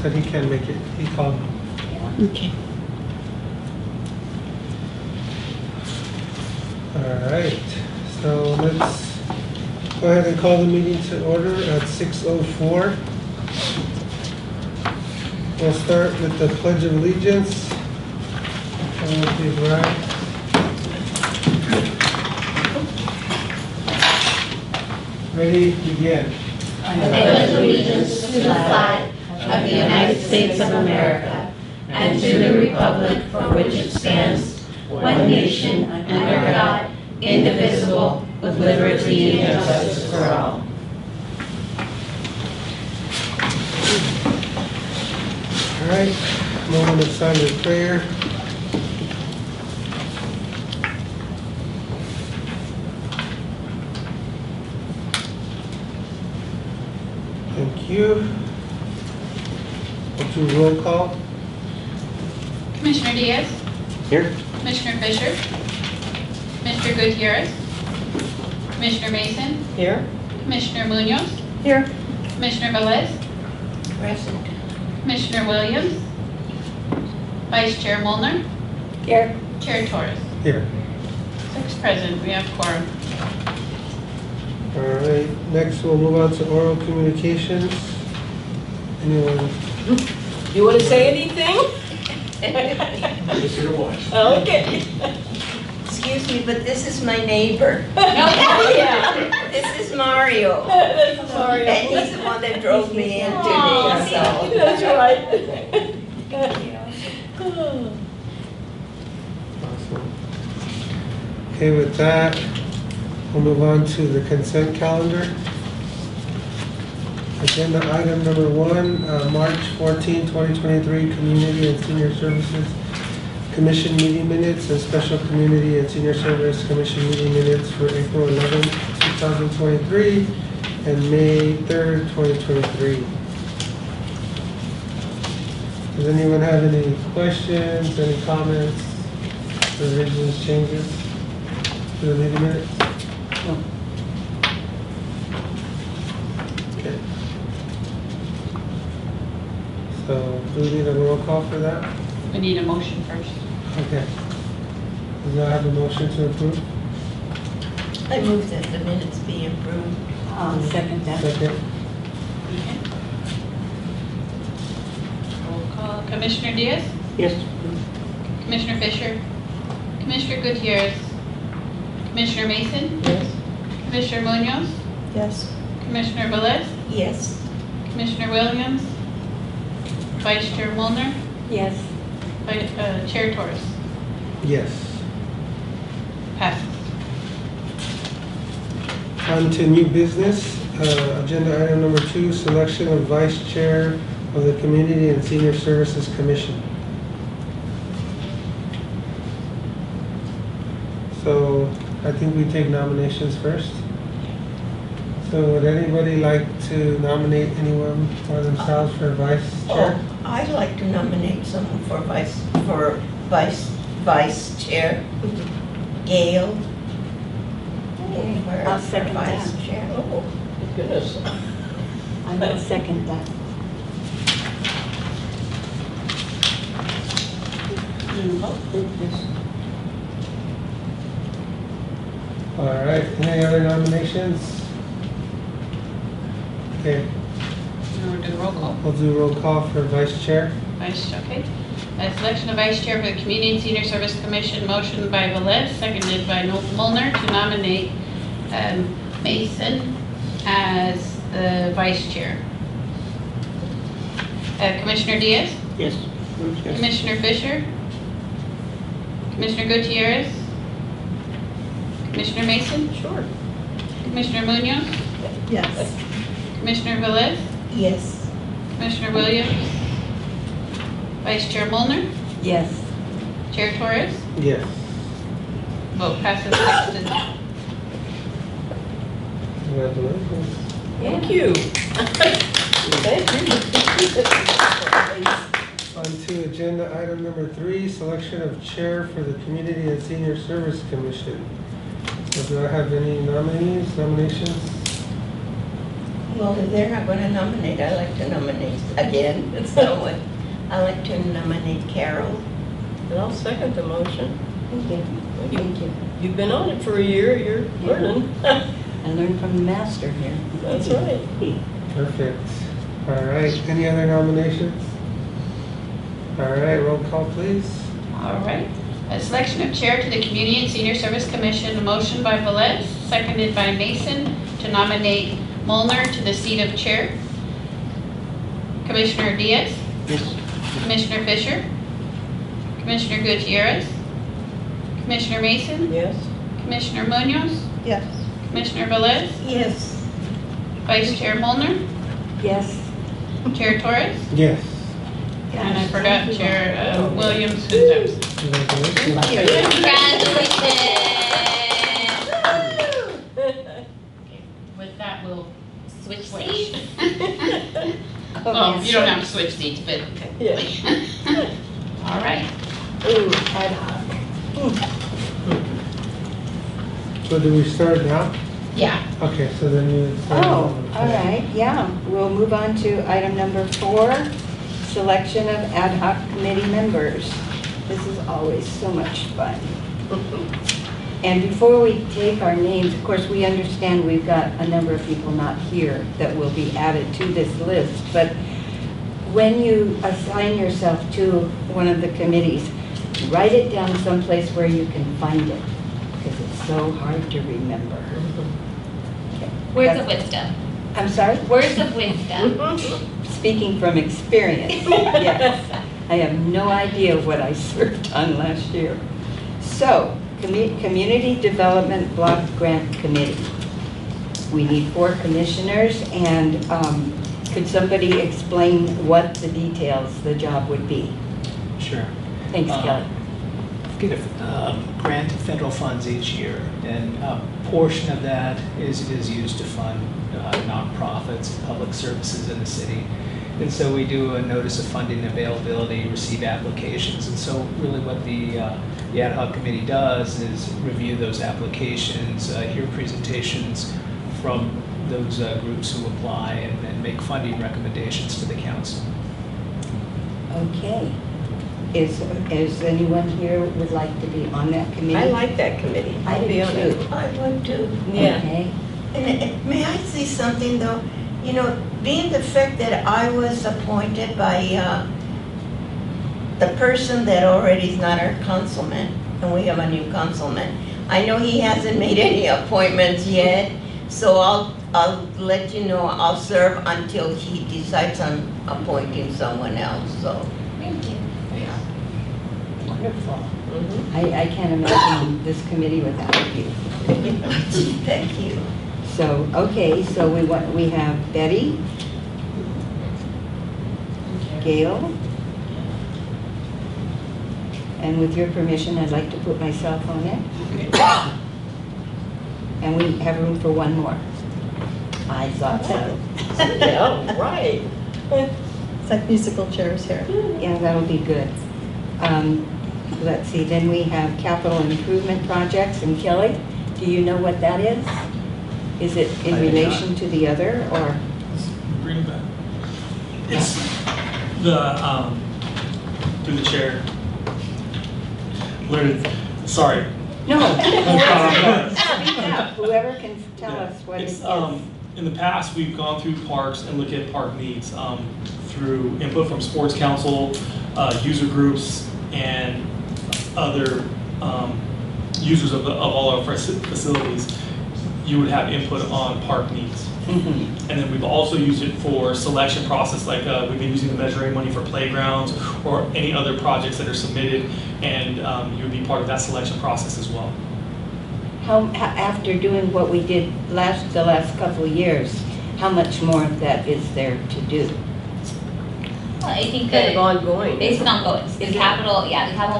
said he can't make it. He called me. Okay. All right, so let's go ahead and call the meeting to order at 6:04. We'll start with the Pledge of Allegiance. Right. Ready, begin. I pledge allegiance to the flag of the United States of America and to the republic for which it stands, one nation, under God, indivisible, with liberty and justice for all. All right, moment of silent prayer. Thank you. We'll do roll call. Commissioner Diaz, Here. Commissioner Fisher, Commissioner Gutierrez, Commissioner Mason, Here. Commissioner Munoz, Here. Commissioner Velez, Present. Commissioner Williams, Vice Chair Molnar, Here. Chair Torres. Here. 6 present, we have quorum. All right, next we'll move on to oral communications. Anyone? You want to say anything? Okay. Excuse me, but this is my neighbor. Yeah. This is Mario. This is Mario. And he's the one that drove me in today, so. That's right. Awesome. Okay, with that, we'll move on to the consent calendar. Agenda item number 1, March 14, 2023, Community and Senior Services Commission meeting minutes and Special Community and Senior Service Commission meeting minutes for April 11, 2023 and May 3rd, 2023. Does anyone have any questions, any comments, revisions, changes to the meeting minutes? No. Okay. So, do we need a roll call for that? We need a motion first. Okay. Does I have a motion to approve? I move that the minutes be approved. Second that. Second. Okay. Roll call. Commissioner Diaz, Yes. Commissioner Fisher, Commissioner Gutierrez, Commissioner Mason, Yes. Commissioner Munoz, Yes. Commissioner Velez, Yes. Commissioner Williams, Vice Chair Molnar, Yes. Chair Torres. Yes. Passes. On to new business. Agenda item number 2, selection of vice chair of the Community and Senior Services Commission. So I think we take nominations first. So would anybody like to nominate anyone for themselves for vice chair? Oh, I'd like to nominate someone for vice chair. Gail. I'll second Vice that. chair. Oh, Goodness. I will second that. All right, any other nominations? Okay, You want to do roll call? we'll do roll call for vice chair. Vice, okay. Selection of Vice Chair for the Community and Senior Service Commission, motion by Velez, seconded by Molnar to nominate Mason as the Vice Chair. Commissioner Diaz, Yes. Commissioner Fisher, Commissioner Gutierrez, Commissioner Mason, Sure. Commissioner Munoz, Yes. Commissioner Velez, yes. Commissioner Williams, Vice Chair Molnar, Yes. Chair Torres. Yes. Vote passes 6-0. Congratulations. Thank you. Thank you. On to agenda item number 3, selection of chair for the Community and Senior Service Commission. So do I have any nominees, nominations? Well, if they're not going to nominate, I like to nominate again. So I like to nominate Carol. And I'll second the motion. Thank you. Thank you. You've been on it for a year, you're learning. I learned from the master here. That's right. Perfect. All right, any other nominations? All right, roll call, please. All right. A selection of chair to the Community and Senior Service Commission, a motion by Velez, seconded by Mason, to nominate Molnar to the seat of chair. Commissioner Diaz? Yes. Commissioner Fisher? Commissioner Gutierrez? Commissioner Mason? Yes? Commissioner Munoz? Yes. Commissioner Velez? Yes. Vice Chair Molnar? Yes. Chair Torres? Yes. And I forgot Chair Williams, who's absent. Congratulations. With that, we'll switch seats. Oh, Oh, you don't have to switch seats, but, Yeah. all right. Ooh, ad hoc. So do we start now? Yeah. Okay, so then you. start. Oh, all right, yeah. We'll move on to item number 4, selection of ad hoc committee members. This is always so much fun. And before we take our names, of course, we understand we've got a number of people not here that will be added to this list, but when you assign yourself to one of the committees, write it down someplace where you can find it, because it's so hard to remember. Okay. Words of wisdom. I'm sorry? Words of wisdom. Speaking from experience, yes. I have no idea what I served on last year. So, Community Development Block Grant Committee. We need 4 commissioners, and could somebody explain what the details, the job would be? Sure. Thanks, Kelly. Get a grant of federal funds each year, and a portion of that is used to fund nonprofits, public services in the city. And so we do a notice of funding availability, receive applications, and so really what the ad hoc committee does is review those applications, hear presentations from those groups who apply, and make funding recommendations to the council. Okay. Is anyone here would like to be on that committee? I like that committee. I I'll do be on it. too. I would too. Yeah. Okay. And may I say something though? You know, being the fact that I was appointed by the person that already is not our councilman, and we have a new councilman. I know he hasn't made any appointments yet, so I'll let you know. I'll serve until he decides on appointing someone else. So. Thank you. Wonderful. Mhm. I can't imagine this committee without you. Thank you. So, okay, so we have Betty, Gail, and with your permission, I'd like to put myself on it. And we have room for one more. I thought so. Yeah, right. It's like musical chairs here. Yeah, that'll be good. Let's see, then we have capital improvement projects, and Kelly, do you know what that is? Is it in I do relation to the other, or? Bring it back. It's the, through the chair. Learned, sorry. No. Speak up. Whoever can tell us what it It's, is. in the past, we've gone through parks and looked at park needs through input from sports council, user groups, and other users of all our facilities. You would have input on park needs. Mhm. And then we've also used it for selection process, like we've been using the measuring money for playgrounds or any other projects that are submitted, and you would be part of that selection process as well. After doing what we did the last couple of years, how much more of that is there to do? Well, I think Kind of that ongoing. it's an ongoing. The Is it? capital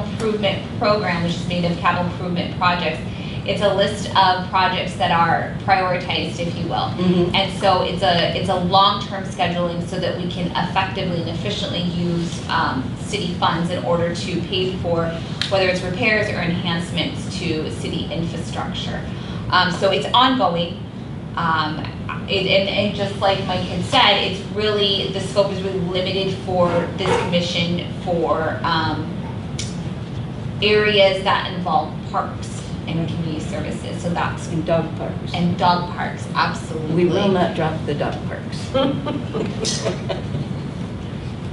improvement program, which is made of capital improvement projects. It's a list of projects that are prioritized, if you will. Mhm. And so it's a long-term scheduling so that we can effectively and efficiently use city funds in order to pay for whether it's repairs or enhancements to city infrastructure. So it's ongoing. And just like Mike had said, it's really, the scope is really limited for this commission for areas that involve parks and community services, so that's, And dog parks. and dog parks, absolutely. We will not drop the dog parks.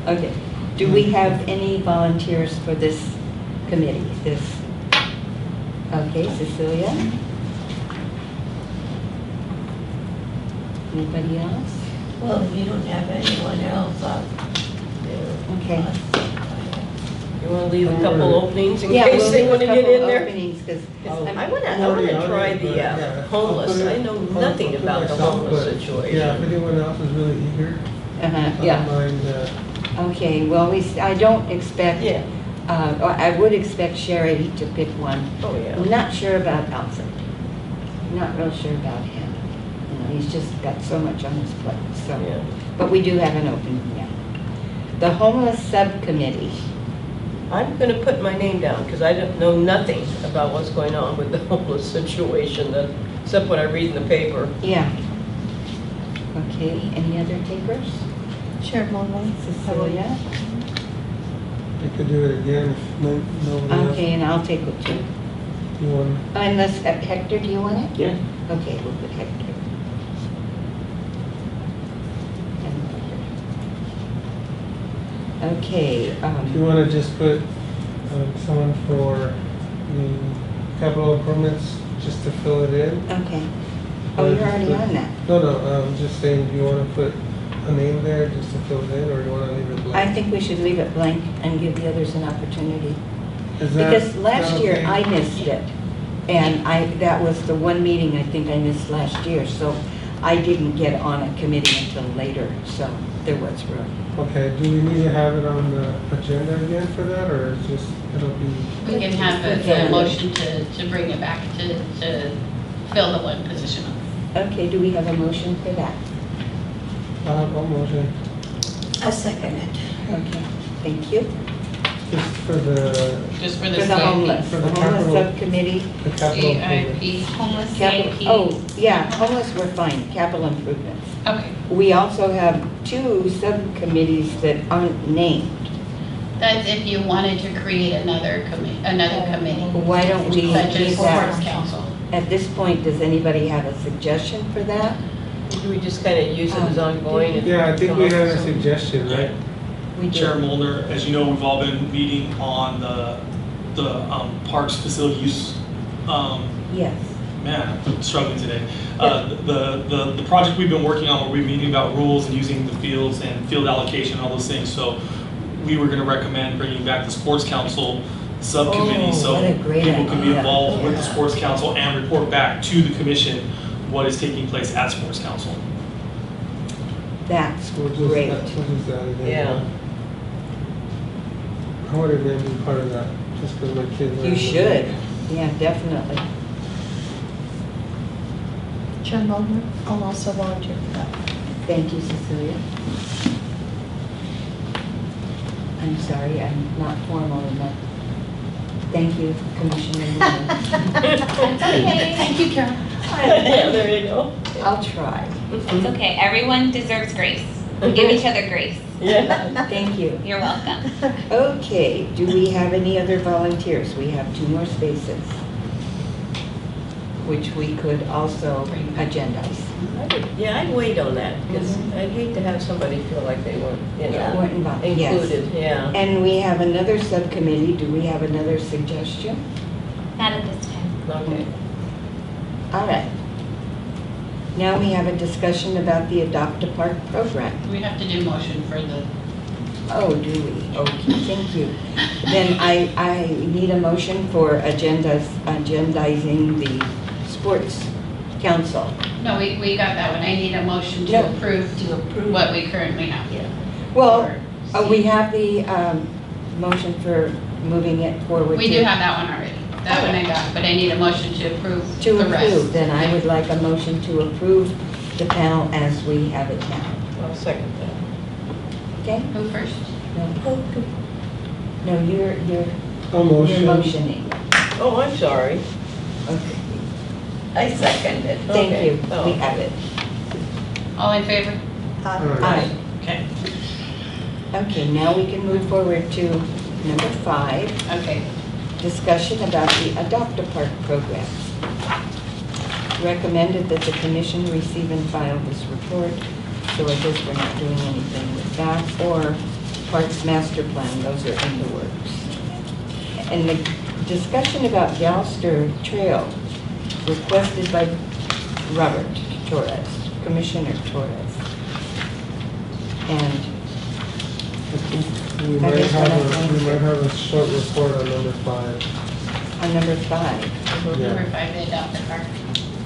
Okay. Do we have any volunteers for this committee? Okay, Cecilia? Anybody else? Well, if you don't have anyone else, Okay. You want to leave a couple openings in Yeah, case we'll they leave want a to get couple in there? openings, 'cause I want to try the homeless. I know nothing about the homeless situation. Yeah, if anyone else is really eager, I yeah. don't mind, Okay, well, I don't expect, Yeah. I would expect Sherry to pick one. Oh, yeah. I'm not sure about Alfred. Not real sure about him. You know, he's just got so much on his plate, so. Yeah. But we do have an opening, yeah. The homeless subcommittee. I'm going to put my name down because I don't know nothing about what's going on with the homeless situation, except what I read in the paper. Yeah. Okay, any other takers? Chair Mullen. Cecilia? I could do it again if nobody else. Okay, and I'll take it too. You want, Unless, Hector, do you want it? Yeah. Okay, we'll put Hector. Okay, if you want to just put someone for the capital improvements, just to fill it in. okay. Oh, you're already on that. No, I'm just saying, do you want to put a name there just to fill it in, or do you want to leave it blank? I think we should leave it blank and give the others an opportunity. Is that- Because last that year okay? I missed it. And that was the one meeting I think I missed last year, so I didn't get on a committee until later, so there was room. Okay, do we need to have it on the agenda again for that, or it's just, it'll be, We can have a motion to bring it back to fill the one position. Okay, do we have a motion for that? I'll motion, I second it. Okay, thank you. just for the Just for For the the homeless, For the the homeless capital- subcommittee. capital improvement. CIP. Homeless Capital, CIP. oh, yeah, homeless, we're fine, capital improvements. Okay, We also have two subcommittees that aren't named. that's if you wanted to create another committee. Why don't we Such as leave sports that? council. At this point, does anybody have a suggestion for that? Do we just kind of use it as ongoing? and Yeah, I think come we up had with a something? suggestion, right? We do. Chair Molnar, as you know, we've all been meeting on the parks facility use, Yes. man, I'm struggling today. The project we've been working on, where we've been meeting about rules and using the fields and field allocation and all those things. So we were gonna recommend bringing back the sports council subcommittee, Oh, so what a great people can be idea. involved with the Yeah. sports council and report back to the commission what is taking place at sports council. That's We'll just, great. we'll just add it in. Yeah. I wanted to be part of that, just because my kids are. You should. Yeah, definitely. Chair Mullen. I'll also volunteer for that. Thank you, Cecilia. I'm sorry, I'm not formal enough. Thank you, Commissioner Moore. Thank you, Carol. Yeah, there you go. I'll try. It's okay, everyone deserves grace. We give each other grace. Yeah. Thank you. You're welcome. Okay, do we have any other volunteers? We have 2 more spaces, which we could also agendize. Yeah, I'd wait on that, because I'd hate to have somebody feel like they weren't, Weren't involved, yes. included, yeah. And we have another subcommittee. Do we have another suggestion? Not at this time. Okay. All right. Now we have a discussion about the Adopt a Park program. We have to do motion for the, Oh, do we? Okay, thank you. Then I need a motion for agendizing the sports council. no, we got that one. I need a motion No. to approve what we currently have. Well, we have the motion for moving it forward. We do have that one already. That one I got, but I need a motion to approve To the rest. approve, then I would like a motion to approve the panel as we have it now. I'll second that. Okay? Who first? No, you're I'll motion. motioning. Oh, I'm sorry. Okay. I second it. Thank Okay. you, Oh, we okay. have it. All in favor? Aye. Okay. Okay, now we can move forward to number 5, Okay. discussion about the Adopt-A-Park program. Recommended that the commission receive and file this report, so I guess we're not doing anything with that, or Parks Master Plan, those are in the works. And the discussion about Galster Trail, requested by Robert Torres, Commissioner Torres. And We might have a short report on number 5. on number 5, Yeah, Number 5, the adopt a park.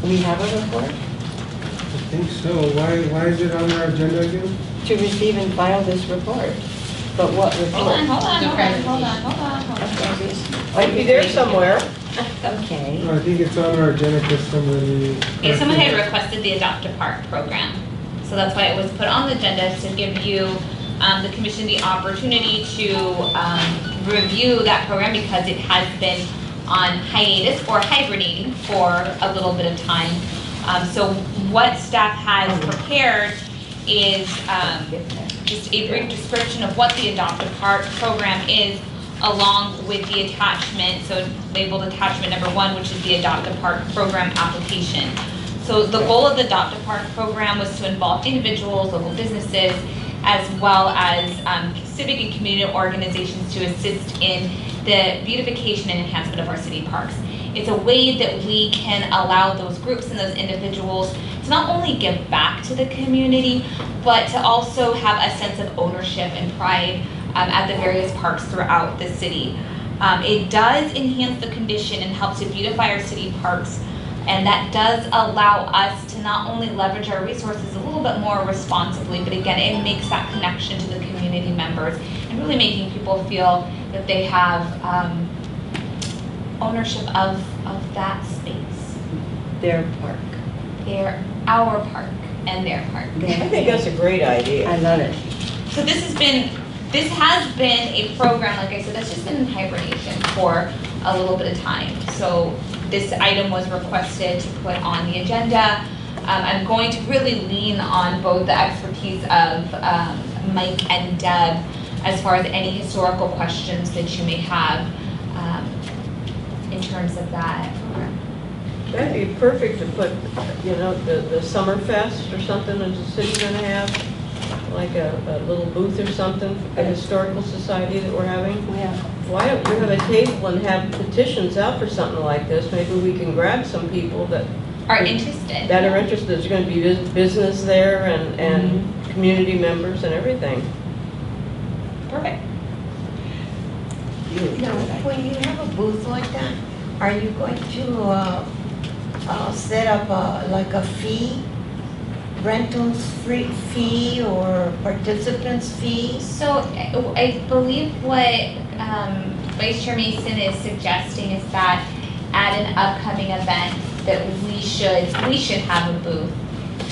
we have a report I think so. Why is it on our agenda again? to receive and file this report. But what report? Hold on, hold on, The hold on, hold on, hold on, hold on. Okay. Might be there somewhere. Okay. No, I think it's on our agenda because somebody. Okay, someone had requested the Adopt a Park program. So that's why it was put on the agenda, to give you, the commission, the opportunity to review that program, because it has been on hiatus or hibernating for a little bit of time. So what staff has prepared is just a brief description of what the Adopt a Park program is, along with the attachment, so labeled attachment number 1, which is the Adopt a Park program application. So the goal of the Adopt a Park program was to involve individuals, local businesses, as well as civic and community organizations to assist in the beautification and enhancement of our city parks. It's a way that we can allow those groups and those individuals to not only give back to the community, but to also have a sense of ownership and pride at the various parks throughout the city. It does enhance the condition and help to beautify our city parks, and that does allow us to not only leverage our resources a little bit more responsibly, but again, it makes that connection to the community members and really making people feel that they have ownership of that space. Their park. They're our park and their park. I think that's a great idea. I love it. So this has been a program, like I said, that's just been in hibernation for a little bit of time. So this item was requested to put on the agenda. I'm going to really lean on both the expertise of Mike and Deb as far as any historical questions that you may have in terms of that program. That'd be perfect to put, the Summer Fest or something, is the city gonna have? Like a little booth or something, a historical society that we're having? Yeah. Why don't you have a table and have petitions out for something like this? Maybe we can grab some people that Are interested? are interested. There's gonna be business there and community members and everything. Perfect. Now, when you have a booth like that, are you going to set up like a fee? Rentals free fee or participants fee? So I believe what Vice Chair Mason is suggesting is that at an upcoming event that we should have a booth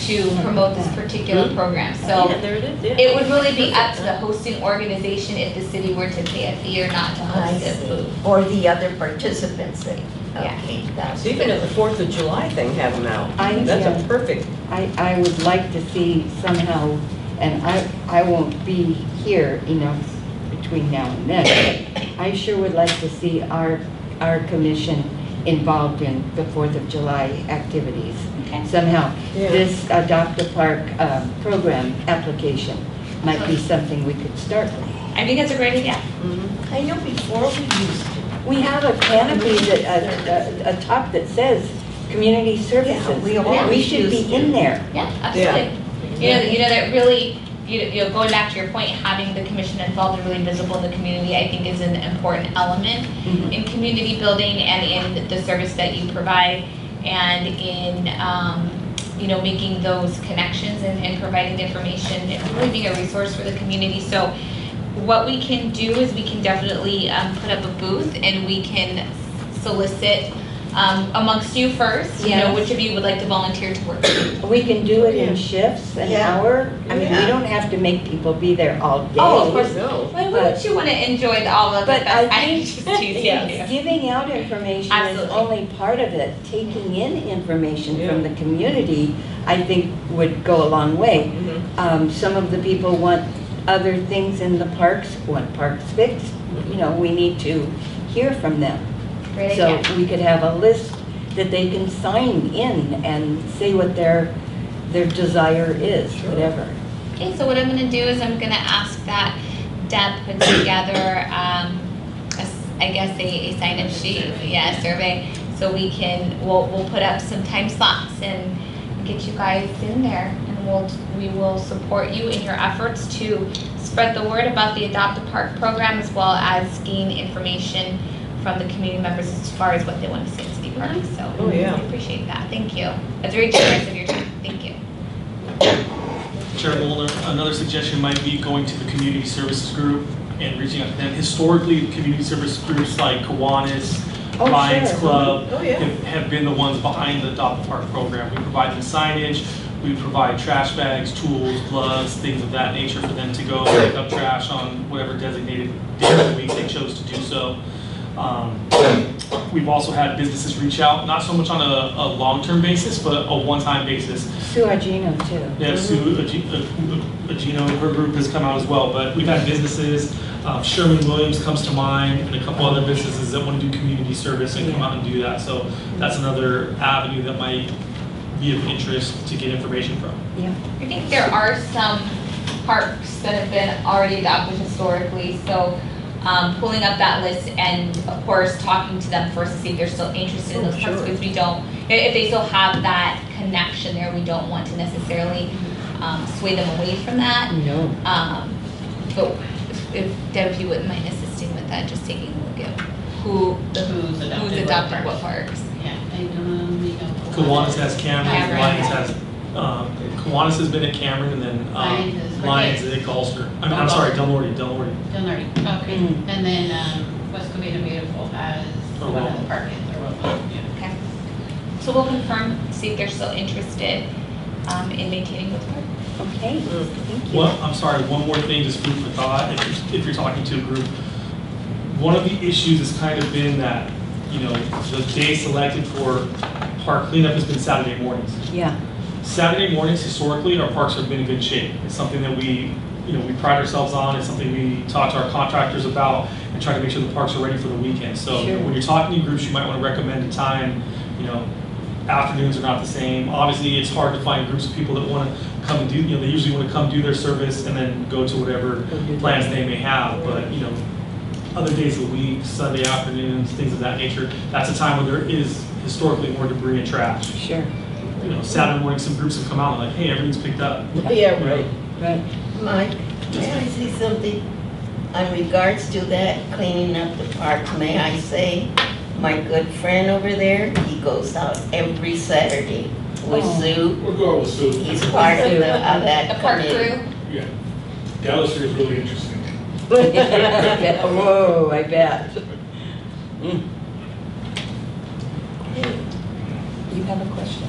to promote this particular program. So Yeah, there it is, yeah. it would really be up to the hosting organization if the city were to pay a fee or not to I host this see. booth. Or the other participants that, Yeah. okay, that's. So even at the 4th of July thing, have them out. That's a perfect, I would like to see somehow, and I won't be here enough between now and then, but I sure would like to see our commission involved in the 4th of July activities. Okay. Somehow, Yeah. this Adopt a Park program application might be something we could start with. I think that's a great idea. I know before we used to. We have a canopy that, a top that says community services. Yeah, we We always should used be to. in there. Yeah, absolutely. You know that really, going back to your point, having the commission involved and really visible in the community, I think is an important element in community building and in the service that you provide, and in making those connections and providing the information and really being a resource for the community. So what we can do is we can definitely put up a booth, and we can solicit amongst you first, you know, Yes. which of you would like to volunteer to work with me? We can do it in shifts, an Yeah. hour. I mean, we Yeah. don't have to make people be there all day. Oh, of course. No. Why wouldn't you want to enjoy all of the But best? I I'm think just teasing you. giving out information is Absolutely. only part of it. Taking in information Yeah. from the community, I think, would go a long way. Some of the people want other things in the parks, want parks fixed. You know, we need to hear from them. Great So idea. we could have a list that they can sign in and say what their desire is, whatever. Okay, so what I'm gonna do is I'm gonna ask that Deb put together, I guess a sign-up sheet, yeah, a survey, so we'll put up some time slots and get you guys in there, and we will support you in your efforts to spread the word about the Adopt a Park program, as well as gain information from the community members as far as what they want to see at City Park, so. Oh, yeah. I appreciate that, thank you. That's very generous of your time, thank you. Chair Molnar, another suggestion might be going to the community services group and reaching out to them. Historically, community service groups like Kiwanis, Oh, Lions sure. Club Oh, yeah. have been the ones behind the Adopt a Park program. We provide them signage, we provide trash bags, tools, gloves, things of that nature for them to go pick up trash on whatever designated day of the week they chose to do so. We've also had businesses reach out, not so much on a long-term basis, but a one-time basis. Sue Argino, too. Yeah, Sue Agino, her group has come out as well, but we've had businesses, Sherman Williams comes to mind, and a couple other businesses that want to do community service and come out and do that. So that's another avenue that might be of interest to get information from. Yeah. I think there are some parks that have been already adopted historically, so pulling up that list and of course talking to them first to see if they're still interested in those parks, because we don't, if they still have that connection there, we don't want to necessarily sway them away from that. No. But if Deb, if you wouldn't mind assisting with that, just taking a look at who's adopted what parks. Yeah, I don't know. Kiwanis has Cameron, Cameron. Lions has, Kiwanis has been at Cameron, and then Lions is- Lions at Gulfster. I'm sorry, Del Norte. Dunleary, okay. Mhm. And then West Covina Beautiful has Or one of Wilma. the park is, or Wilma, yeah. Okay. So we'll confirm, see if they're still interested in maintaining those parks. Okay, thank you. Well, I'm sorry, one more thing, just food for thought, if you're talking to a group. One of the issues has kind of been that, you know, the day selected for park cleanup has been Saturday mornings. Yeah, Saturday mornings, historically, our parks have been in good shape. It's something that we pride ourselves on. It's something we talk to our contractors about and try to make sure the parks are ready for the weekend. So Sure. when you're talking to groups, you might want to recommend a time, afternoons are not the same. Obviously, it's hard to find groups of people that want to come and do, they usually want to come do their service and then go to whatever do plans they may have. But, other days of the week, Sunday afternoons, things of that nature, that's a time when there is historically more debris and trash. sure, Saturday morning, some groups have come out and like, hey, everything's picked up. Yeah, right. right. Mike, may I say something? In regards to that, cleaning up the parks, may I say, my good friend over there, he goes out every Saturday with Oh. Sue. We'll go with Sue. He's part of that The park committee. crew. Yeah. Dallas is really interesting. I bet. Whoa, I bet. Mm. You have a question?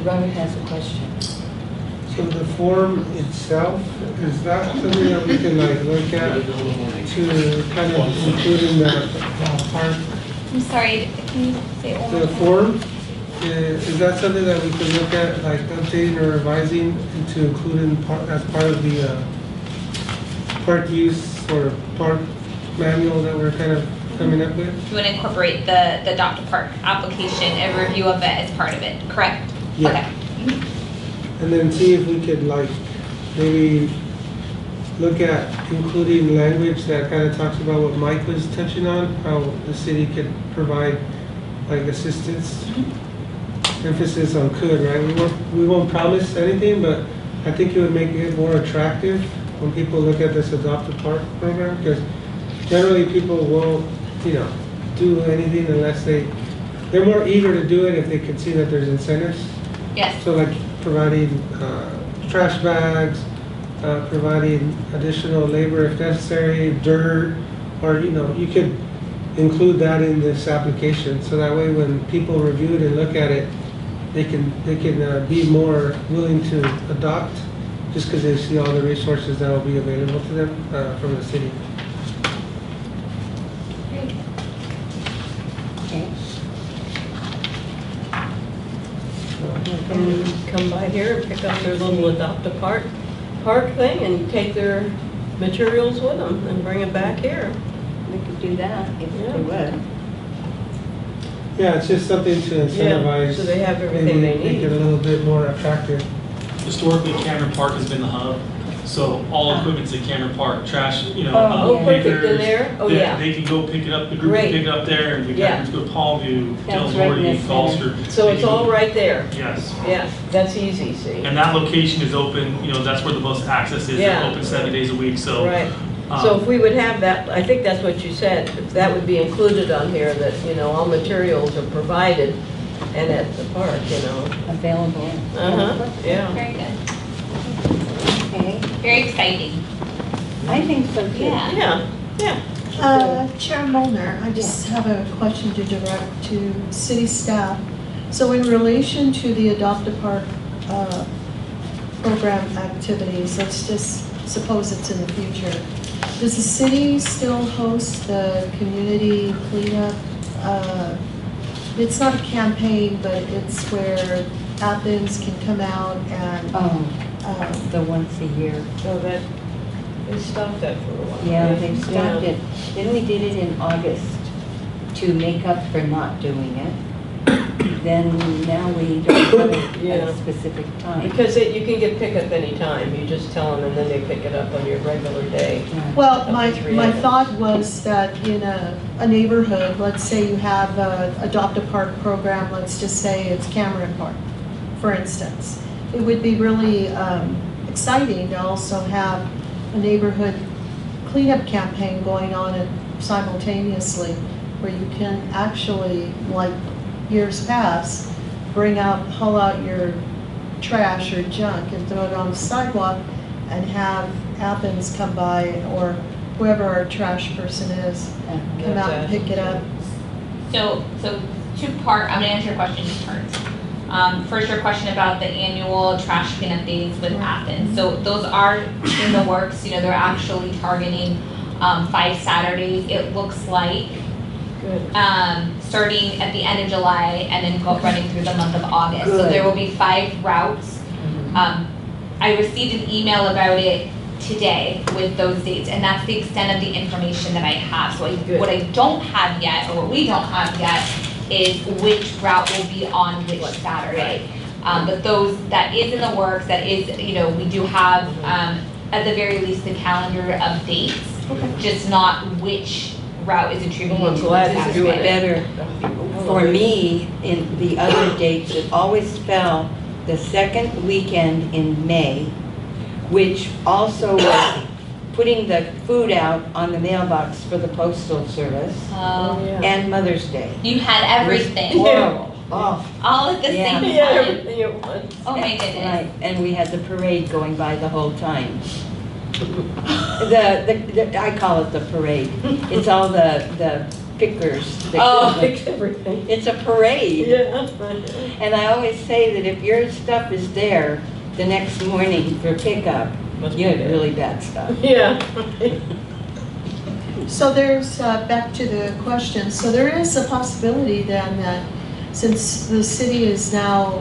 Robert has a question. So the form itself, is that something that we can look at to kind of include in the park? I'm sorry, can you say it one more The time? form, is that something that we can look at, updating or revising to include as part of the park use or park manual that we're kind of coming up with? You want to incorporate the Dr. Park application and review of it as part of it, correct? Yeah. Okay. And then see if we could maybe look at including language that kind of talks about what Mike was touching on, how the city could provide assistance. Emphasis on could, right? We won't promise anything, but I think it would make it more attractive when people look at this Adopt a Park program, because generally people won't, do anything unless they're more eager to do it if they can see that there's incentives. Yes. So providing trash bags, providing additional labor if necessary, dirt, or you could include that in this application, so that way when people review it and look at it, they can be more willing to adopt, just because they see all the resources that will be available to them from the city. Okay. Come by here and pick up their little adopt a park thing and take their materials with them and bring it back here. We could do that if Yeah. we would. Yeah, it's just something to incentivize. So they have everything they maybe make need. it a little bit more attractive. Historically, Cameron Park has been the hub, so all equipment's at Cameron Park, trash, Oh, perfect in pickers, there? Oh, they- yeah. They can go pick it up, the group Great. can pick it up there, and we Yeah. can go to Palmview, That's Del right in Norte, the Gloucester. So They it's can all go- right there. Yes. Yeah, that's easy, see? And that location is open, that's where the bus access is, Yeah. they're open 7 days a week, so. Right. um, So if we would have that, I think that's what you said, if that would be included on here, that, all materials are provided and at the park, Available. Uh-huh, yeah. Very good. Okay, Very exciting. I think so too. Yeah. Yeah. Chair Molnar, I just have a question to direct to city staff. So in relation to the Adopt a Park program activities, let's just suppose it's in the future. Does the city still host the community cleanup? It's not a campaign, but it's where Athens can come out and Oh, the once a year. So that, they stopped that for a while. Yeah, they stopped Yeah. it. Then we did it in August to make up for not doing it. Then now we don't have it at Yeah. a specific time. Because you can get pickup anytime, you just tell them and then they pick it up on your regular day. Yeah. Well, my 3 my items. thought was that in a neighborhood, let's say you have a Adopt a Park program, let's just say it's Cameron Park, for instance. It would be really exciting to also have a neighborhood cleanup campaign going on simultaneously, where you can actually, like years past, haul out your trash or junk and throw it on the sidewalk and have Athens come by, or whoever our trash person is, come out and pick it up. So two-part, I'm gonna answer your question in parts. First, your question about the annual trash cleanup days with Athens. So those are in the works, they're actually targeting 5 Saturdays, it looks like. Good. Starting at the end of July and then running through the month of August. So Good. there will be 5 routes. I received an email about it today with those dates, and that's the extent of the information that I have. So Good. what I don't have yet, or what we don't have yet, is which route will be on which Saturday. But that is in the works, that is, we do have, at the very least, the calendar of dates, just not which route is attributed Well, I'm to glad which you're This doing is Saturday. better for me. In the other dates, it always fell the second weekend in May, which also was putting the food out on the mailbox for the postal service, Yeah. and Mother's Day. You had everything, It was horrible. Oh, all at the Yeah. same Yeah, time. everything at once. Oh my goodness. right, and we had the parade going by the whole time. I call it the parade. It's all the pickers. Oh. Fix everything. It's a parade. Yeah. And I always say that if your stuff is there the next morning for pickup, Must you be have there. really bad stuff. Yeah. So there's, back to the question, so there is a possibility then that since the city is now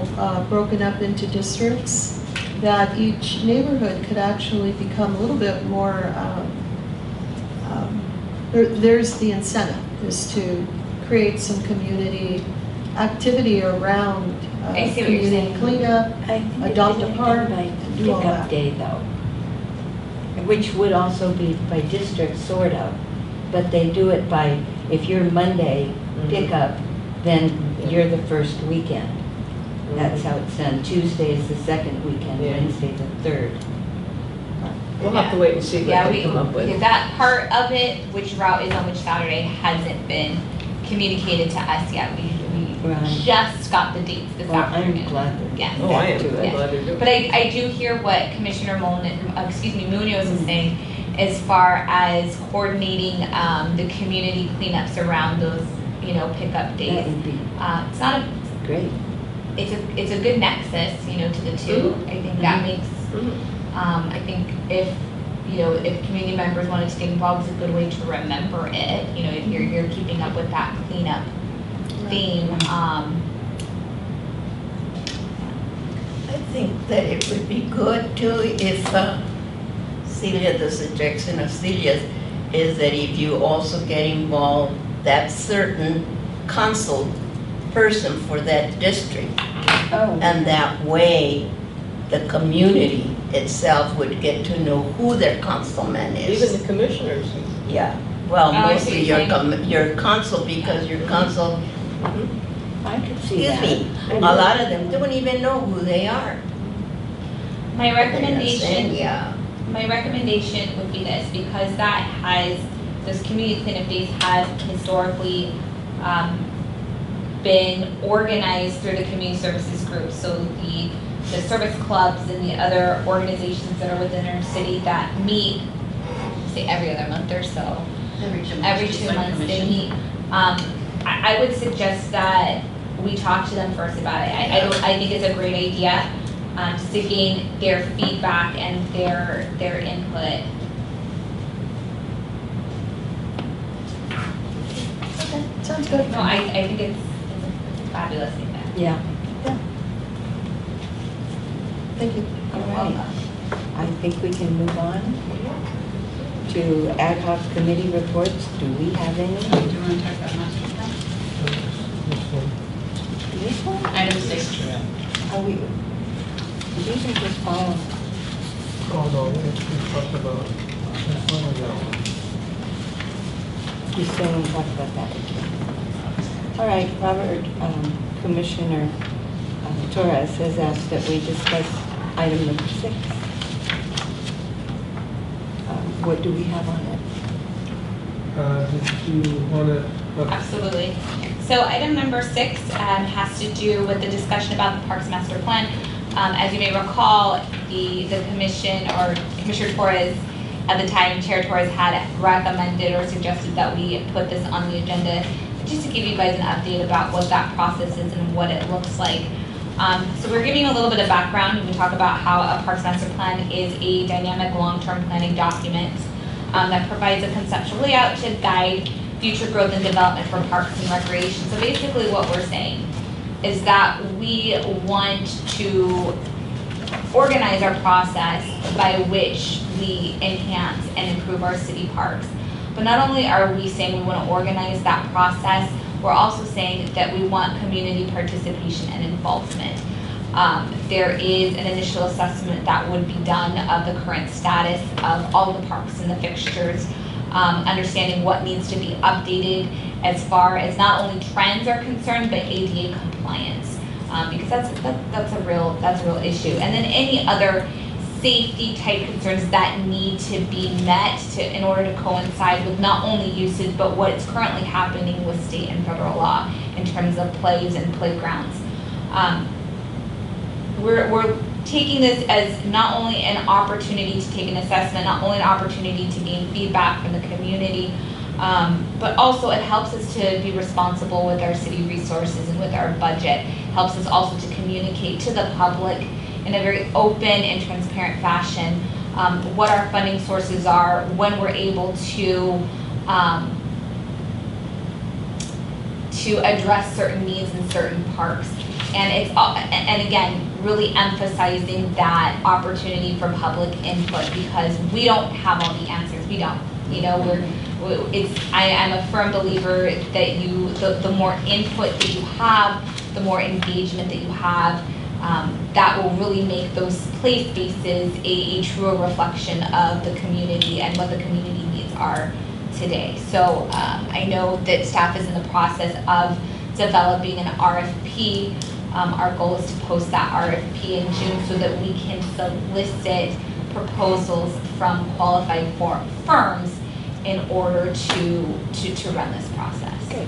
broken up into districts, that each neighborhood could actually become a little bit more, there's the incentive, is to create some community activity around I see what you're community saying. cleanup. I think Adopt it a should be park, done by do all pickup that. day though, which would also be by district sort of, but they do it by, if you're Monday pickup, then you're the first weekend. That's how it's done. Tuesday is the second weekend, Yeah. Wednesday the third. We'll have to wait and see Yeah, what they come up with. that part of it, which route is on which Saturday, hasn't been communicated to us yet. We Right. just got the dates this Well, afternoon. I'm glad they're Yeah. Oh, I am, back to I'm it. glad they're doing But I do hear what Commissioner Munoz is saying, as far as coordinating the community cleanups around those, pickup That days. would be It's not a, great. it's a good nexus, to the two. I think that makes, I think if community members wanted to get involved, it's a good way to remember it. If you're keeping up with that cleanup theme. I think that it would be good too if Celia, the suggestion of Celia's is that if you also get involved, that certain council person for that district, Oh, and that way the community itself would get to know who their councilman is. Even the commissioners. Yeah, well, Oh, I see mostly what you're saying. your council, because your council, I could see excuse that. me, a lot of them don't even know who they are. My recommendation, Yeah. my recommendation would be this, because those community cleanup days have historically been organized through the community services group. So the service clubs and the other organizations that are within our city that meet, say every other month or so. Every 2 months they meet. I would suggest that we talk to them first about it. I think it's a great idea, just to gain their feedback and their input. Okay, sounds good. No, I think it's a fabulous idea. Yeah, Thank you. all right. I think we can move on to ad hoc committee reports. Do we have any? Do you want to talk about master plan? This one? Item 6. Are we, these are just all, Oh, no, we talked about this one or that one. he's saying we talked about that again. All right, Robert, Commissioner Torres has asked that we discuss item number 6. What do we have on it? Did you want to? Absolutely. So item number 6 has to do with the discussion about the Parks Master Plan. As you may recall, the commission, or Commissioner Torres, at the time, Chair Torres had recommended or suggested that we put this on the agenda, just to give you guys an update about what that process is and what it looks like. So we're giving a little bit of background, and we talk about how a Parks Master Plan is a dynamic long-term planning document that provides a conceptual layout to guide future growth and development for parks and recreation. So basically what we're saying is that we want to organize our process by which we enhance and improve our city parks. But not only are we saying we want to organize that process, we're also saying that we want community participation and involvement. There is an initial assessment that would be done of the current status of all the parks and the fixtures, understanding what needs to be updated as far as not only trends are concerned, but ADA compliance, because that's a real issue. And then any other safety type concerns that need to be met in order to coincide with not only usage, but what's currently happening with state and federal law in terms of plays and playgrounds. We're taking this as not only an opportunity to take an assessment, not only an opportunity to gain feedback from the community, but also it helps us to be responsible with our city resources and with our budget. Helps us also to communicate to the public in a very open and transparent fashion what our funding sources are, when we're able to address certain needs in certain parks. And again, really emphasizing that opportunity for public input, because we don't have all the answers. We don't. I am a firm believer that the more input that you have, the more engagement that you have, that will really make those play spaces a truer reflection of the community and what the community needs are today. So I know that staff is in the process of developing an RFP. Our goal is to post that RFP in June so that we can solicit proposals from qualified firms in order to run this process. Okay.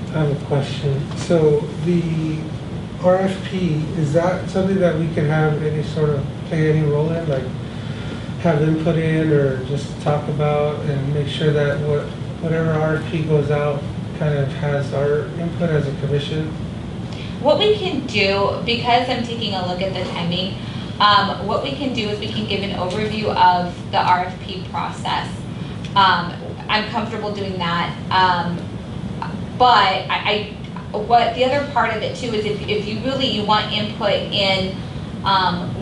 I have a question. So the RFP, is that something that we can have any sort of, play any role in? Like, have input in or just talk about and make sure that whatever RFP goes out kind of has our input as a commission? What we can do, because I'm taking a look at the timing, what we can do is we can give an overview of the RFP process. I'm comfortable doing that. But what the other part of it too is if you really want input in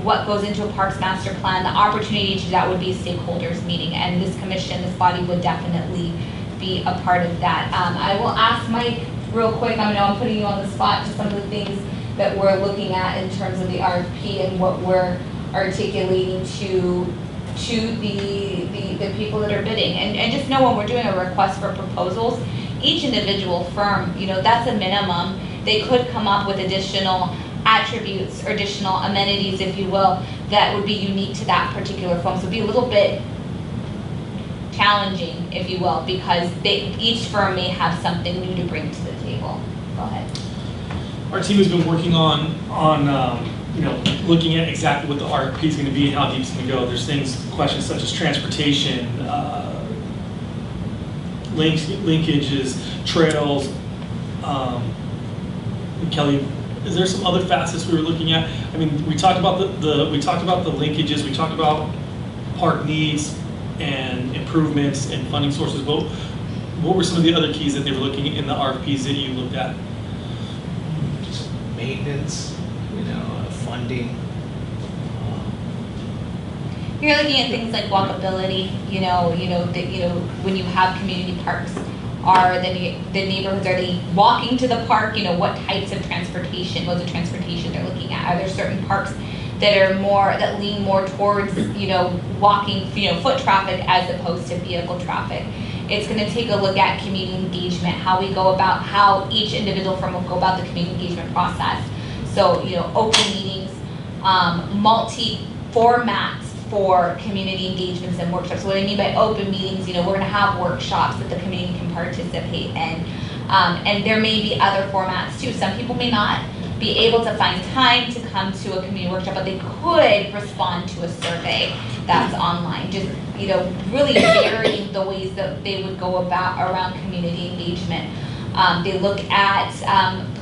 what goes into a parks master plan, the opportunity to do that would be a stakeholders meeting, and this commission, this body would definitely be a part of that. I will ask Mike real quick, I know I'm putting you on the spot, to some of the things that we're looking at in terms of the RFP and what we're articulating to the people that are bidding. And just know when we're doing a request for proposals, each individual firm, that's a minimum. They could come up with additional attributes or additional amenities, if you will, that would be unique to that particular firm. So it'd be a little bit challenging, if you will, because each firm may have something new to bring to the table. Go ahead. Our team has been working on looking at exactly what the RFP is going to be and how deep it's going to go. There's questions such as transportation, linkages, trails. Kelly, is there some other facets we were looking at? I mean, we talked about the linkages. We talked about park needs and improvements and funding sources. What were some of the other keys that they were looking at in the RFPs that you looked at? Just maintenance, funding. You're looking at things like walkability. When you have community parks, are the neighborhoods, are they walking to the park? What types of transportation? What's the transportation they're looking at? Are there certain parks that lean more towards walking, foot traffic as opposed to vehicle traffic? It's going to take a look at community engagement, how each individual firm will go about the community engagement process. So open meetings, multi-formats for community engagements and workshops. So what I mean by open meetings, we're going to have workshops that the community can participate in. And there may be other formats too. Some people may not be able to find time to come to a community workshop, but they could respond to a survey that's online. Just, really varying the ways that they would go around community engagement. They look at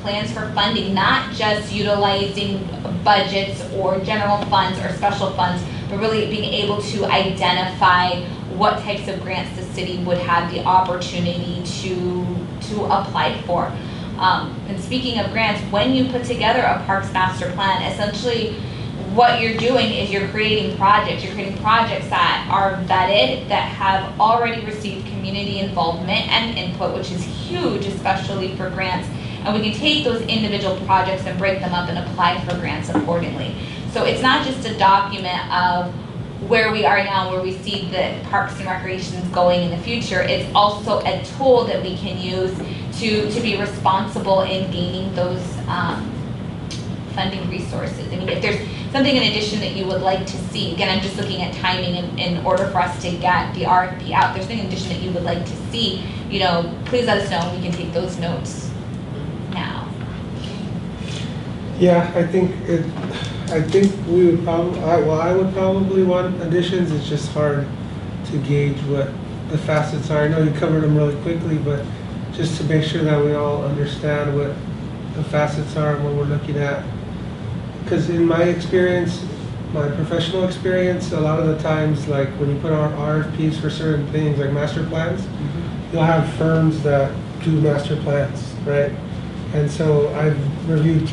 plans for funding, not just utilizing budgets or general funds or special funds, but really being able to identify what types of grants the city would have the opportunity to apply for. And speaking of grants, when you put together a parks master plan, essentially what you're doing is you're creating projects. You're creating projects that are vetted, that have already received community involvement and input, which is huge, especially for grants. And we can take those individual projects and break them up and apply for grants accordingly. So it's not just a document of where we are now, where we see the parks and recreations going in the future. It's also a tool that we can use to be responsible in gaining those funding resources. I mean, if there's something in addition that you would like to see, again, I'm just looking at timing in order for us to get the RFP out. If there's something in addition that you would like to see, please let us know and we can take those notes now. Yeah, I think we would probably, I would probably want additions. It's just hard to gauge what the facets are. I know you covered them really quickly, but just to make sure that we all understand what the facets are and what we're looking at. Because in my experience, my professional experience, a lot of the times, like when you put out RFPs for certain things, like master plans, you'll have firms that do master plans, right? And so I've reviewed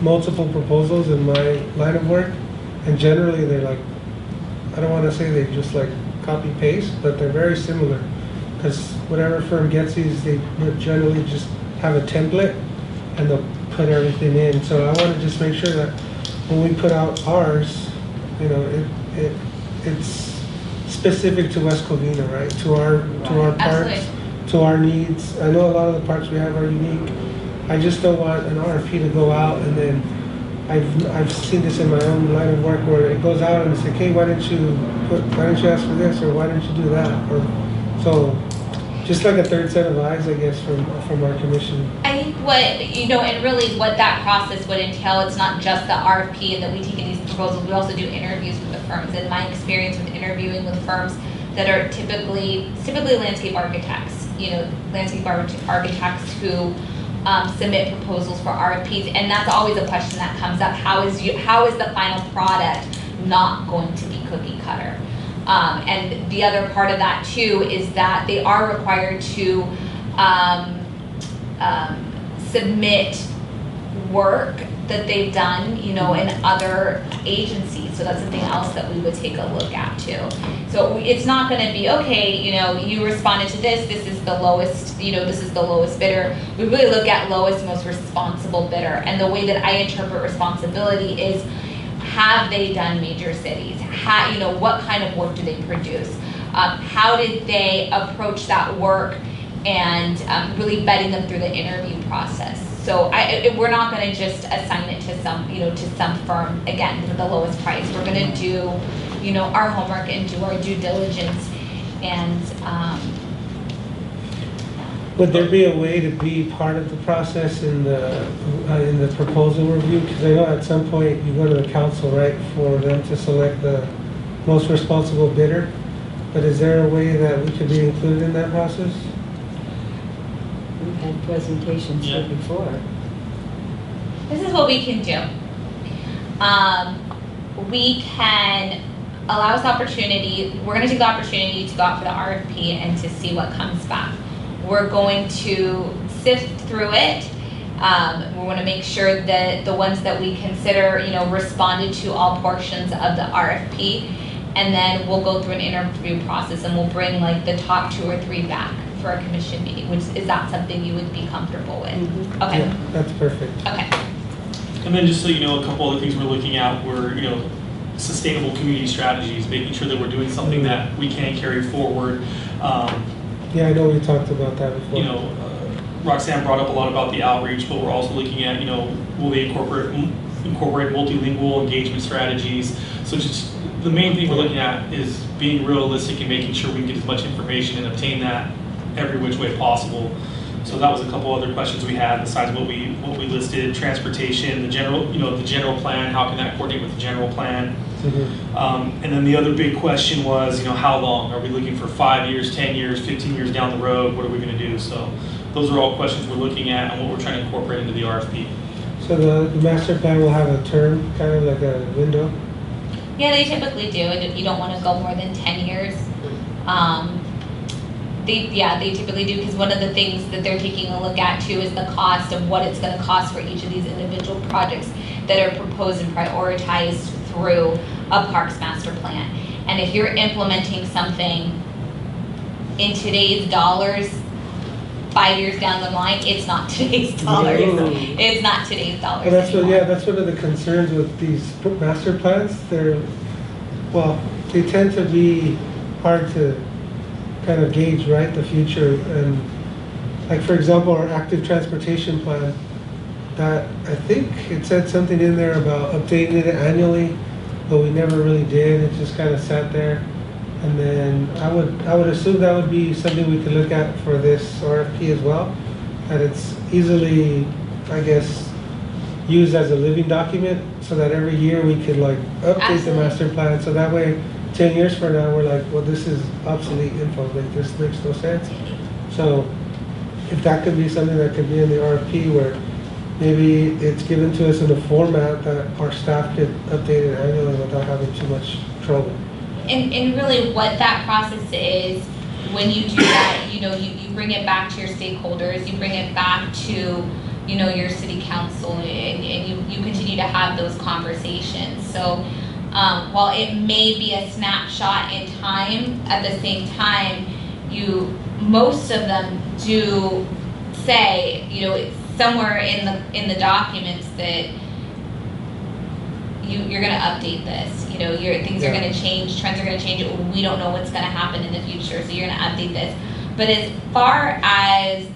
multiple proposals in my line of work, and generally they're like, I don't want to say they just like copy paste, but they're very similar, because whatever firm gets these, they generally just have a template and they'll put everything in. So I want to just make sure that when we put out ours, it's specific to West Covina, right? To our parks, to our needs. I know a lot of the parks we have are unique. I just don't want an RFP to go out and then I've seen this in my own line of work where it goes out and it's like, hey, why didn't you ask for this, or why didn't you do that? Or so Just like a third set of eyes, I guess, from our commission. I think what, you know, and really what that process would entail, it's not just the RFP and that we take in these proposals, we also do interviews with the firms. And my experience with interviewing with firms that are typically landscape architects, you know, landscape architects who submit proposals for RFPs, and that's always a question that comes up. How is the final product not going to be cookie cutter? And the other part of that too is that they are required to submit work that they've done, you know, in other agencies. So that's something else that we would take a look at too. So it's not going to be, okay, you know, you responded to this is the lowest, you know, this is the lowest bidder. We really look at lowest, most responsible bidder. And the way that I interpret responsibility is, have they done major cities? You know, what kind of work do they produce? How did they approach that work, and really vetting them through the interview process. So we're not going to just assign it to some, you know, to some firm, again, for the lowest price. We're going to do, you know, our homework and do our due diligence. And would there be a way to be part of the process in the proposal review? Because I know at some point you go to the council, right, for them to select the most responsible bidder. But is there a way that we could be included in that process? We've had presentations here before. this is what we can do. We can allow us the opportunity, we're going to take the opportunity to go out for the RFP and to see what comes back. We're going to sift through it. We want to make sure that the ones that we consider, you know, responded to all portions of the RFP, and then we'll go through an interview process and we'll bring like the top 2 or 3 back for a commission meeting. Which is that something you would be comfortable with? Mm-hmm. Okay. Yeah, that's perfect. Okay. And then just so you know, a couple other things we're looking at were, you know, sustainable community strategies, making sure that we're doing something that we can carry forward. Yeah, I know we talked about that before. You know, Roxanne brought up a lot about the outreach, but we're also looking at, you know, will they incorporate multilingual engagement strategies? So just the main thing we're looking at is being realistic and making sure we can get as much information and obtain that every which way possible. So that was a couple other questions we had besides what we listed: transportation, the general plan. How can that coordinate with the general plan? Mm-hmm. And then the other big question was, you know, how long are we looking for? 5 years, 10 years, 15 years down the road? What are we going to do? So those are all questions we're looking at and what we're trying to incorporate into the RFP. So the master plan will have a term, kind of like a window? Yeah, they typically do. You don't want to go more than 10 years. They typically do, because one of the things that they're taking a look at too is the cost of what it's going to cost for each of these individual projects that are proposed and prioritized through a parks master plan. And if you're implementing something in today's dollars, 5 years down the line, it's not today's dollars. It's not today's dollars. Well, anymore. that's one of the concerns with these master plans. They tend to be hard to kind of gauge, right, the future. And like, for example, our active transportation plan, that I think it said something in there about updating it annually, but we never really did. It just kind of sat there. And then I would assume that would be something we could look at for this RFP as well, that it's easily, I guess, used as a living document, so that every year we could like update the master plan, so that way 10 years from now we're like, well, this is obsolete info, like this makes no sense. So if that could be something that could be in the RFP, where maybe it's given to us in a format that our staff could update it annually without having too much trouble. And really what that process is, when you do that, you know, you bring it back to your stakeholders, you bring it back to, you know, your city council, and you continue to have those conversations. So while it may be a snapshot in time, at the same time, most of them do say, you know, it's somewhere in the documents that you're going to update this. You know, things are going to change, trends are going to change. We don't know what's going to happen in the future, so you're going to update this. But as far as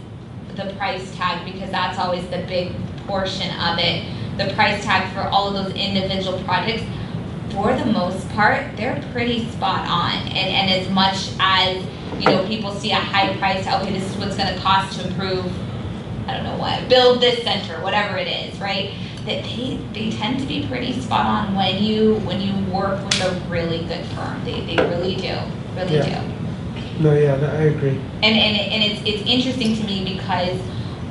the price tag, because that's always the big portion of it, the price tag for all of those individual projects, for the most part, they're pretty spot on. And as much as you know, people see a high price, okay, this is what's gonna cost to improve, I don't know what, build this center, whatever it is, right? That they tend to be pretty spot on when you work with a really good firm. They really do, really Yeah. do. No, yeah, I agree. And it's interesting to me because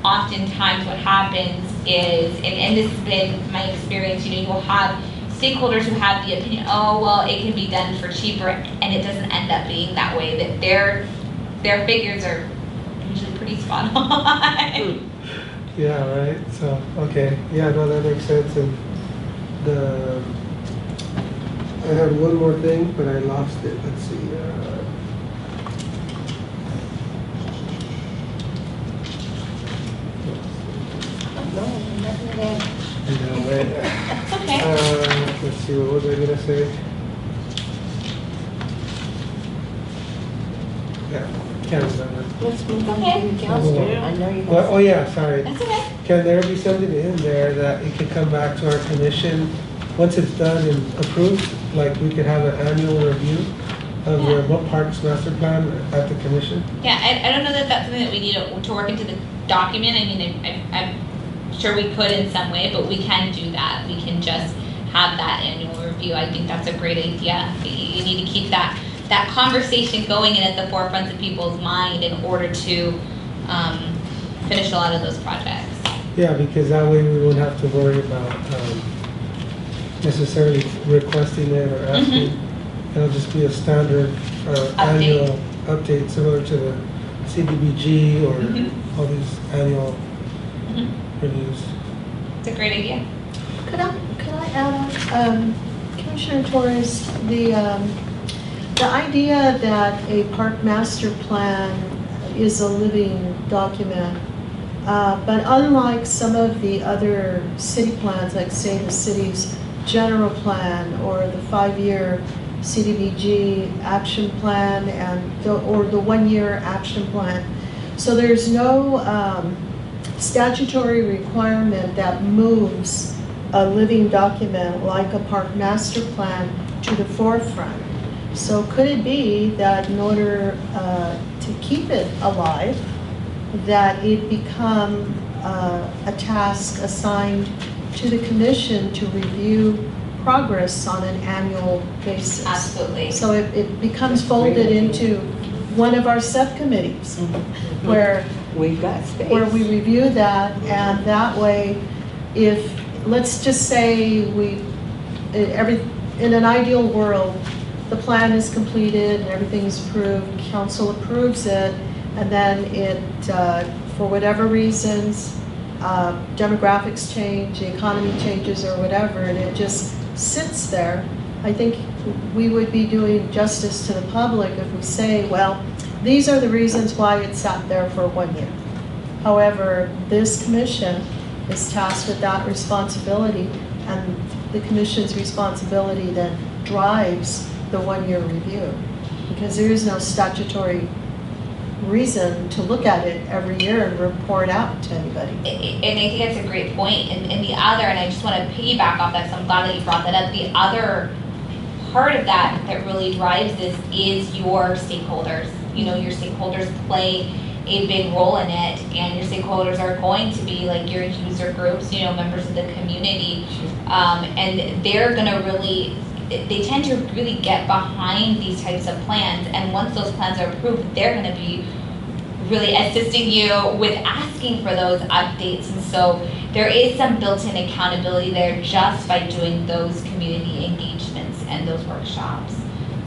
oftentimes what happens is, and this has been my experience, you know, you'll have stakeholders who have the opinion, oh, well, it can be done for cheaper, and it doesn't end up being that way, that their figures are usually pretty spot on. Yeah, right, so, okay, yeah, no, that makes sense, and I had one more thing, but I lost it, let's see, No, nothing there. no, wait. That's okay. Let's see, what was I gonna say? Yeah, can't remember. Let's move on Okay. to the council. Yeah. I know you Well, oh, yeah, sorry. That's okay. Can there be something in there that it could come back to our commission, once it's done and approved, like we could have an annual review of Yeah. what parks master plan at the commission? Yeah, I don't know that that's something that we need to work into the document. I mean, I'm sure we could in some way, but we can do that. We can just have that annual review. I think that's a great idea. You need to keep that conversation going and at the forefront of people's mind in order to finish a lot of those projects. Yeah, because that way we won't have to worry about necessarily requesting it or asking. It'll just be a standard annual update similar to the CDBG or all these annual reviews. It's a great idea. Could I add on, Commissioner Torres, the idea that a park master plan is a living document, but unlike some of the other city plans, like say the city's general plan or the 5-year CDBG action plan or the 1-year action plan. So there's no statutory requirement that moves a living document like a park master plan to the forefront. So could it be that in order to keep it alive, that it become a task assigned to the commission to review progress on an annual basis? Absolutely. So it becomes folded into one of our subcommittees where We've got space. where we review that, and that way, if, let's just say in an ideal world, the plan is completed and everything's approved, council approves it, and then it, for whatever reasons, demographics change, the economy changes or whatever, and it just sits there. I think we would be doing justice to the public if we say, well, these are the reasons why it sat there for 1 year. However, this commission is tasked with that responsibility, and the commission's responsibility then drives the 1-year review, because there is no statutory reason to look at it every year and report out to anybody. And I think that's a great point. And the other, and I just want to piggyback off that, so I'm glad that you brought that up. The other part of that really drives this is your stakeholders. You know, your stakeholders play a big role in it, and your stakeholders are going to be like your user groups, you know, members of the community, and they're going to really, they tend to really get behind these types of plans, and once those plans are approved, they're going to be really assisting you with asking for those updates. And so there is some built-in accountability there just by doing those community engagements and those workshops.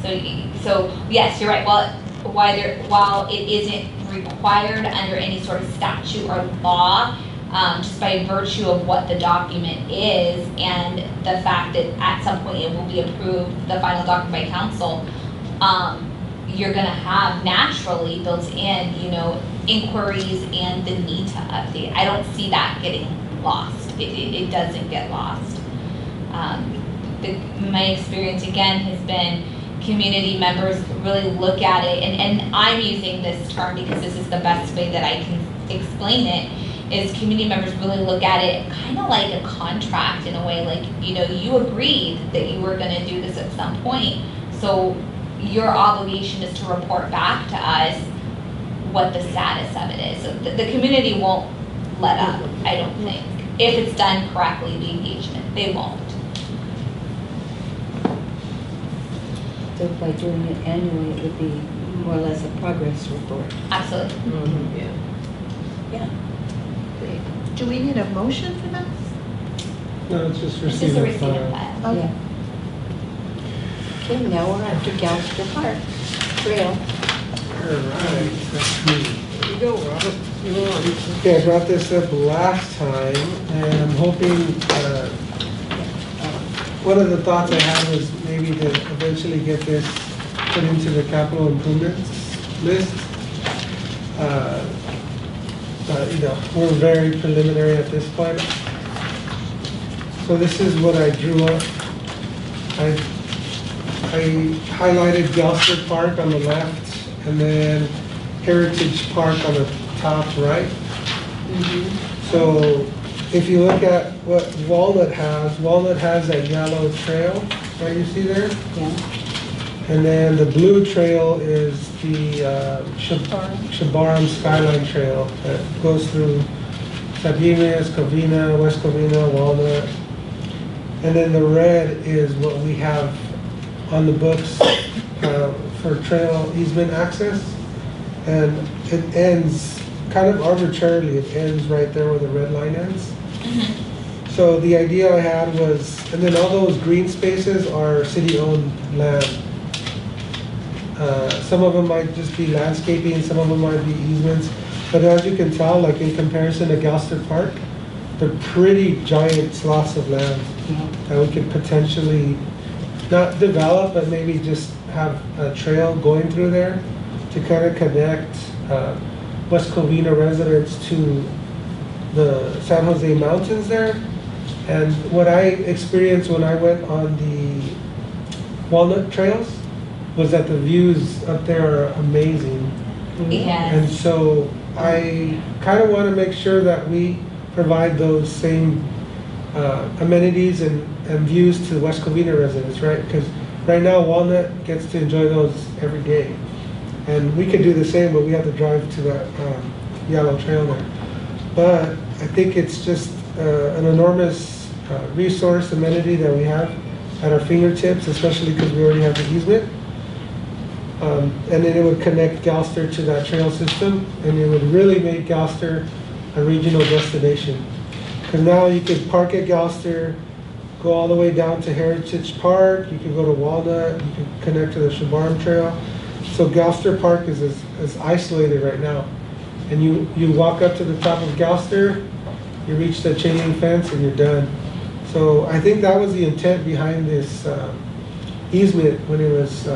So yes, you're right. While it isn't required under any sort of statute or law, just by virtue of what the document is and the fact that at some point it will be approved, the final document by council, you're going to have naturally built in, you know, inquiries and the need to update. I don't see that getting lost. It doesn't get lost. My experience again has been community members really look at it, and I'm using this term because this is the best way that I can explain it, is community members really look at it kind of like a contract in a way, like, you know, you agreed that you were going to do this at some point, so your obligation is to report back to us what the status of it is. So the community won't let up, I don't think. If it's done correctly, the engagement, they won't. So by doing it annually, it would be more or less a progress report. Absolutely. Yeah. Yeah. Do we need a motion for that? No, it's just It's just receive a and receipt and file. file. Okay. Okay, now we're on to Galster Park Trail. All right, that's me. Here you go, Robert. You're on. Okay, I brought this up last time, and I'm hoping, one of the thoughts I had was maybe to eventually get this put into the capital improvements list. You know, we're very preliminary at this point. So this is what I drew up. I highlighted Galster Park on the left, and then Heritage Park on the top right. So if you look at what Walnut has that yellow trail, right, you see there? Yeah. And then the blue trail is the Shabaram Skyline Trail that goes through Sabines, Covina, West Covina, Walnut. And then the red is what we have on the books for trail easement access. And it ends kind of arbitrarily, it ends right there where the red line ends. So the idea I had was, and then all those green spaces are city-owned land. Some of them might just be landscaping, some of them might be easements. But as you can tell, like in comparison to Galster Park, they're pretty giant swaths of land that we could potentially not develop, but maybe just have a trail going through there to kind of connect West Covina residents to the San Jose Mountains there. And what I experienced when I went on the Walnut Trails was that the views up there are amazing. Yes. And so I kind of want to make sure that we provide those same amenities and views to the West Covina residents, right? Because right now Walnut gets to enjoy those every day. And we could do the same, but we have to drive to that yellow trail there. But I think it's just an enormous resource, amenity that we have at our fingertips, especially because we already have the easement. And then it would connect Galster to that trail system, and it would really make Galster a regional destination. Because now you could park at Galster, go all the way down to Heritage Park, you can go to Walnut, you can connect to the Shabaram Trail. So Galster Park is as isolated right now. And you walk up to the top of Galster, you reach the chain link fence, and you're done. So I think that was the intent behind this easement when it was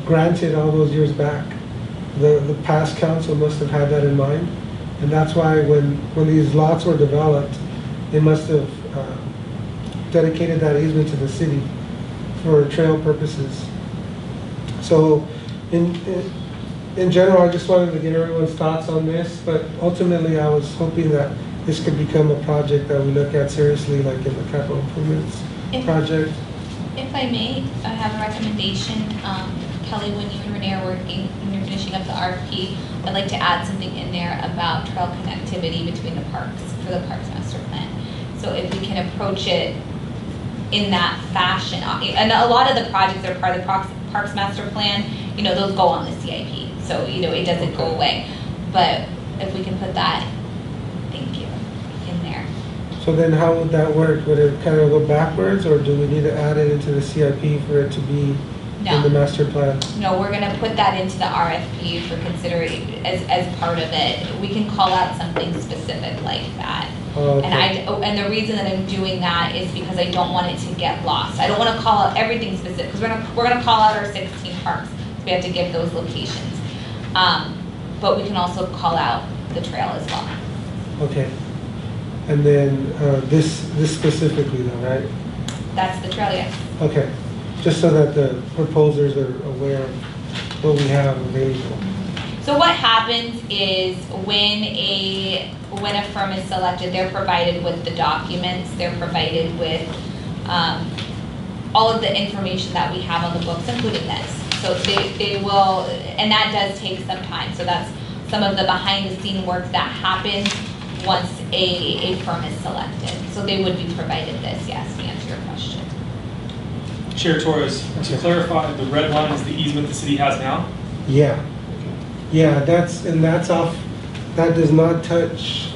granted all those years back. The past council must have had that in mind, and that's why when these lots were developed, they must have dedicated that easement to the city for trail purposes. So in general, I just wanted to get everyone's thoughts on this, but ultimately I was hoping that this could become a project that we look at seriously, like in the capital improvements project. If I may, I have a recommendation. Kelly, when you and Renee are working, when you're finishing up the RFP, I'd like to add something in there about trail connectivity between the parks, for the Parks Master Plan. So if we can approach it in that fashion, and a lot of the projects that are part of the Parks Master Plan, you know, those go on the CIP. So, you know, it doesn't go away. But if we can put that, thank you, in there. So then how would that work? Would it kind of go backwards, or do we need to add it into the CIP for it to be in the master plan? No, we're gonna put that into the RFP for consideration as part of it. We can call out something specific like that. Oh, okay. And the reason that I'm doing that is because I don't want it to get lost. I don't wanna call out everything specific, because we're gonna call out our 16 parks. So we have to give those locations. But we can also call out the trail as well. Okay. And then this specifically though, right? That's the trail, yes. Okay. Just so that the proposers are aware of what we have available. So what happens is when a firm is selected, they're provided with the documents, they're provided with all of the information that we have on the books, including this. So they will, and that does take some time. So that's some of the behind the scene work that happens once a firm is selected. So they would be provided this, yes, to answer your question. Chair Torres, to clarify, the red line is the easement the city has now? Yeah. Yeah, that's off, that does not touch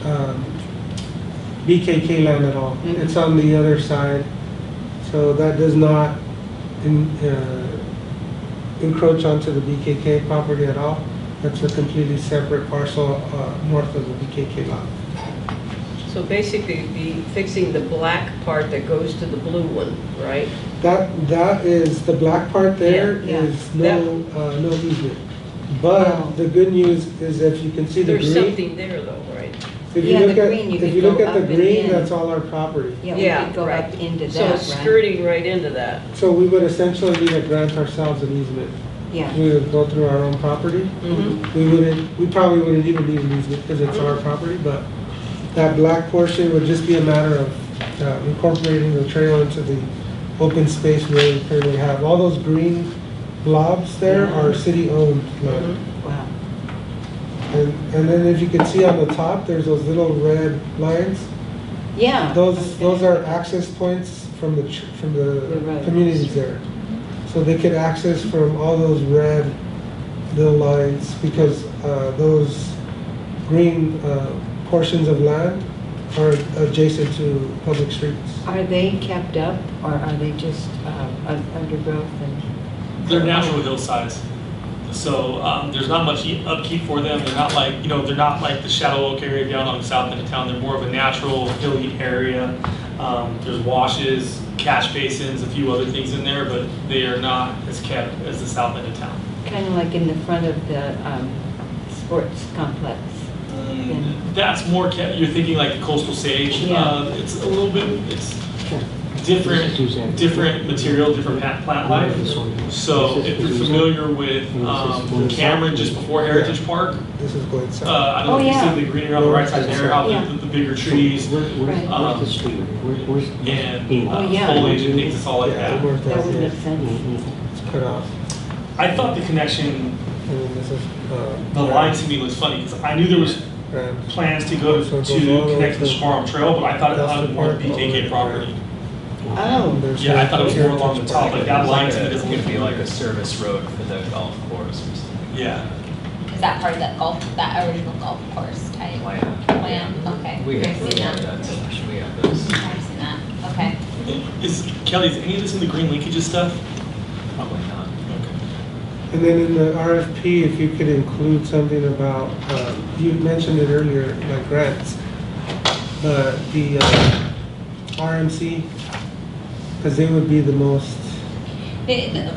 BKK land at all. It's on the other side. So that does not encroach onto the BKK property at all. That's a completely separate parcel north of the BKK lot. So basically, be fixing the black part that goes to the blue one, right? That is, the black part there Yeah, is no easement. But the good news is if you can see the There's green, something there though, right? if Yeah, you look the at, green, you if could you look go at the up and green, in. that's all our property. Yeah, we could go right. up into So that, it's right? skirting right into that. So we would essentially need to grant ourselves an easement. Yeah. We would go through our own property. Mm-hmm. We probably wouldn't even need an easement because it's our property, but that black portion would just be a matter of incorporating the trail into the open space where we currently have. All those green blobs there are city-owned land. Wow. And then if you can see on the top, there's those little red lines. Yeah. Those are access points from the road. communities there. So they could access from all those red little lines because those green portions of land are adjacent to public streets. Are they kept up or are they just undergrowth and? They're natural hillsides. So there's not much upkeep for them. They're not like, they're not like the Shadow Oak area down on the south end of town. They're more of a natural hilly area. There's washes, catch basins, a few other things in there, but they are not as kept as the south end of town. Kind of like in the front of the sports complex. That's more kept, you're thinking like the coastal sage. Yeah. It's a little bit, it's different material, different plant life. So if you're familiar with Cameron just before Heritage Park, This is going south. I don't know if you see the greenery on the right side there, how the bigger trees Where's the street? and yeah. foliage and things, it's all like that. That would make sense. It's cut off. I thought the connection, And then this is, the line to me was funny, because I knew there was plans to go to connect to the Schmarm Trail, but I thought it was more BKK property. Oh. Yeah, I thought it was more along the top, like that line to me It doesn't could look be like a service road for the golf course or something. Yeah. Is that part of that original golf course type plan? Okay. We I've have seen that. that. We have this. I've seen that, okay. Kelly, is any of this in the green linkages stuff? Probably not. And then in the RFP, if you could include something about, you mentioned it earlier, like grants, but the RMC, because they would be the most, The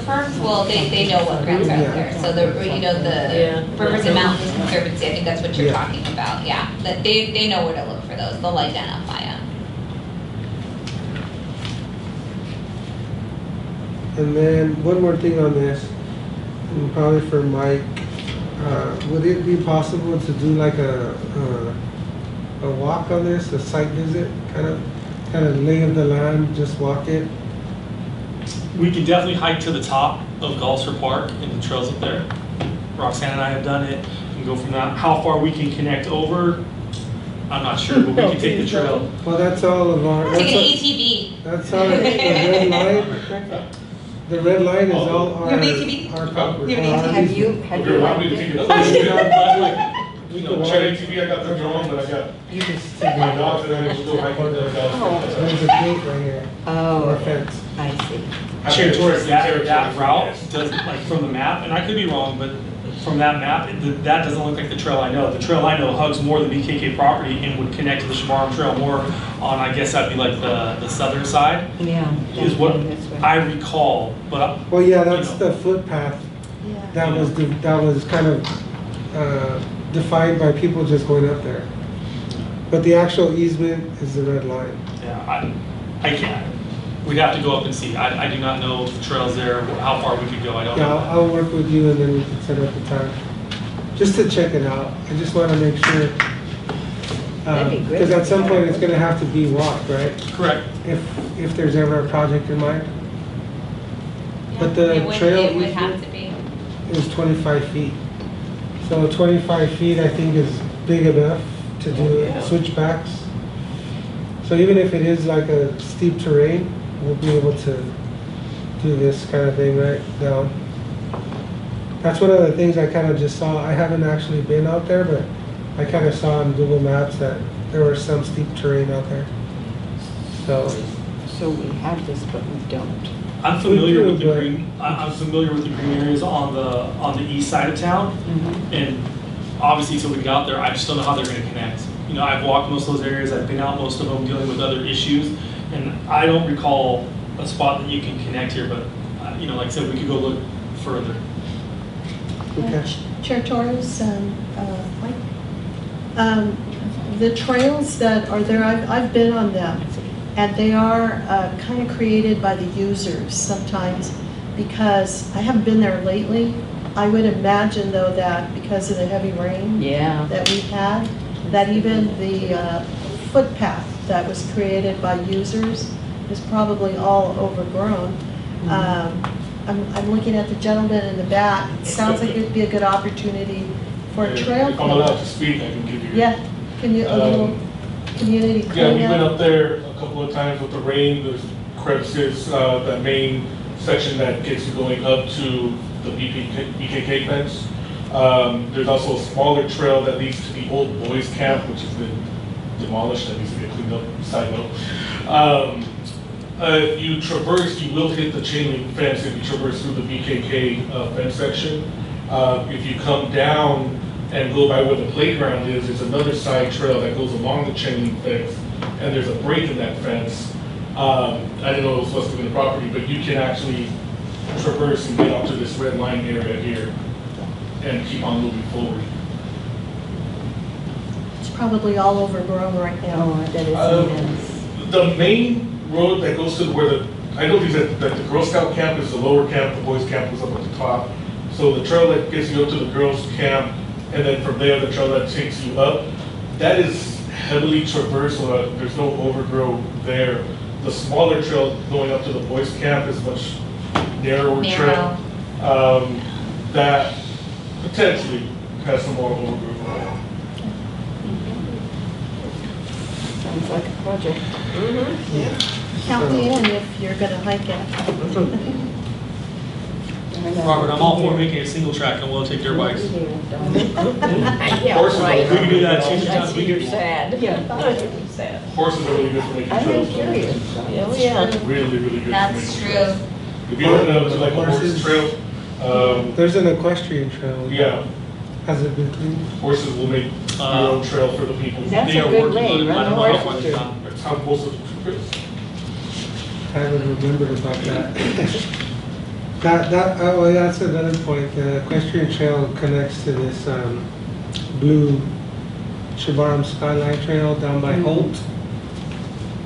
firms will, they know what grants are out there, so the Rivers and Mountains Conservancy, I think that's what you're Yeah. talking about, yeah. That they know where to look for those, they'll identify them. and then one more thing on this, and probably for Mike, would it be possible to do like a walk on this, a site visit, kind of lay of the land, just walk it? We can definitely hike to the top of Gulfster Park and the trails up there. Roxanne and I have done it. We can go from that. How far we can connect over, I'm not sure, but we can take the trail. Well, that's all of our. Take an ATV. That's our, the red line. The red line is all our. You have an ATV? Our property. You have an our Have you Okay, well, I'm liked gonna take it? it. Cherry TV, I got the drone, but I got You can just take my my dogs and I'm still hiking the There's a gate right here, or Oh, a fence. I see. Chair Torres, that route doesn't, like from the map, and I could be wrong, but from that map, that doesn't look like the trail I know. The trail I know hugs more the BKK property and would connect to the Schmarm Trail more on, I guess that'd be like the southern side, Yeah. is what that's right. I recall, but. Well, yeah, that's you know. the footpath that was kind of defined by people just going up there. But the actual easement is the red line. Yeah, I can't, we'd have to go up and see. I do not know if the trail's there, how far we could go, I don't Yeah, know. I'll work with you and then we can set up a time, just to check it out. I just want to make sure. That'd be great. Because at some point it's going to have to be walked, right? Correct. If there's ever a project in mind. But the It would trail have easement to be. is 25 feet. So 25 feet, I think, is big enough to do switchbacks. So even if it is like a steep terrain, we'll be able to do this kind of thing right down. That's one of the things I kind of just saw. I haven't actually been out there, but I kind of saw on Google Maps that there was some steep terrain out there. So we have this, but we don't. I'm familiar with the But- green, I'm familiar with the green areas on the east side of town. And obviously, so we get out there, I just don't know how they're gonna connect. You know, I've walked most of those areas, I've been out most of them dealing with other issues, and I don't recall a spot that you can connect here, but, you know, like I said, we could go look further. Okay. Chair Torres, Mike? The trails that are there, I've been on them, and they are kind of created by the users sometimes, because I haven't been there lately. I would imagine, though, that because of the heavy rain that we've had, that even the footpath that was created by users is probably all overgrown. I'm looking at the gentleman in the back. It sounds like it'd be a good opportunity for a trail If I'm allowed cleanup. to speak, I can give you. Yeah, can you, a little community Yeah, we've been cleanup? up there a couple of times with the rain. There's crevices, that main section that gets you going up to the BKK fence. There's also a smaller trail that leads to the old boys camp, which has been demolished, that needs to get cleaned up, side note. If you traverse, you will hit the chain link fence if you traverse through the BKK fence section. If you come down and go by where the playground is, there's another side trail that goes along the chain link fence, and there's a break in that fence. I didn't know it was supposed to be the property, but you can actually traverse and get onto this red line area here and keep on moving forward. It's probably all overgrown right now. Oh, that is immense. The main road that goes to where I know that the Girl Scout camp is the lower camp, the boys camp is up at the top. So the trail that gets you up to the girls camp, and then from there, the trail that takes you up, that is heavily traversed, so there's no overgrowth there. The smaller trail going up to the boys camp is much narrower trail. That potentially has some more overgrowth on it. Sounds like a project. Count me in if you're gonna hike it. Robert, I'm all for making a single track and we'll take dirt bikes. Yeah, Horses are right. We can do that too. I see you're sad. Sad. Horses are really good for making I'm trails. curious. Yeah. Really, really good for That's making trails. true. If you open up to like a horse Horses. trail, There's an equestrian trail. yeah, Has it been cleaned? horses will make your own trail for the people. That's They a are good working way, on it. I run the don't know horses what through. That's how most of the I haven't remembered about that. Oh, yeah, that's another point. The equestrian trail connects to this blue Shabaram Skyline Trail down by Holt.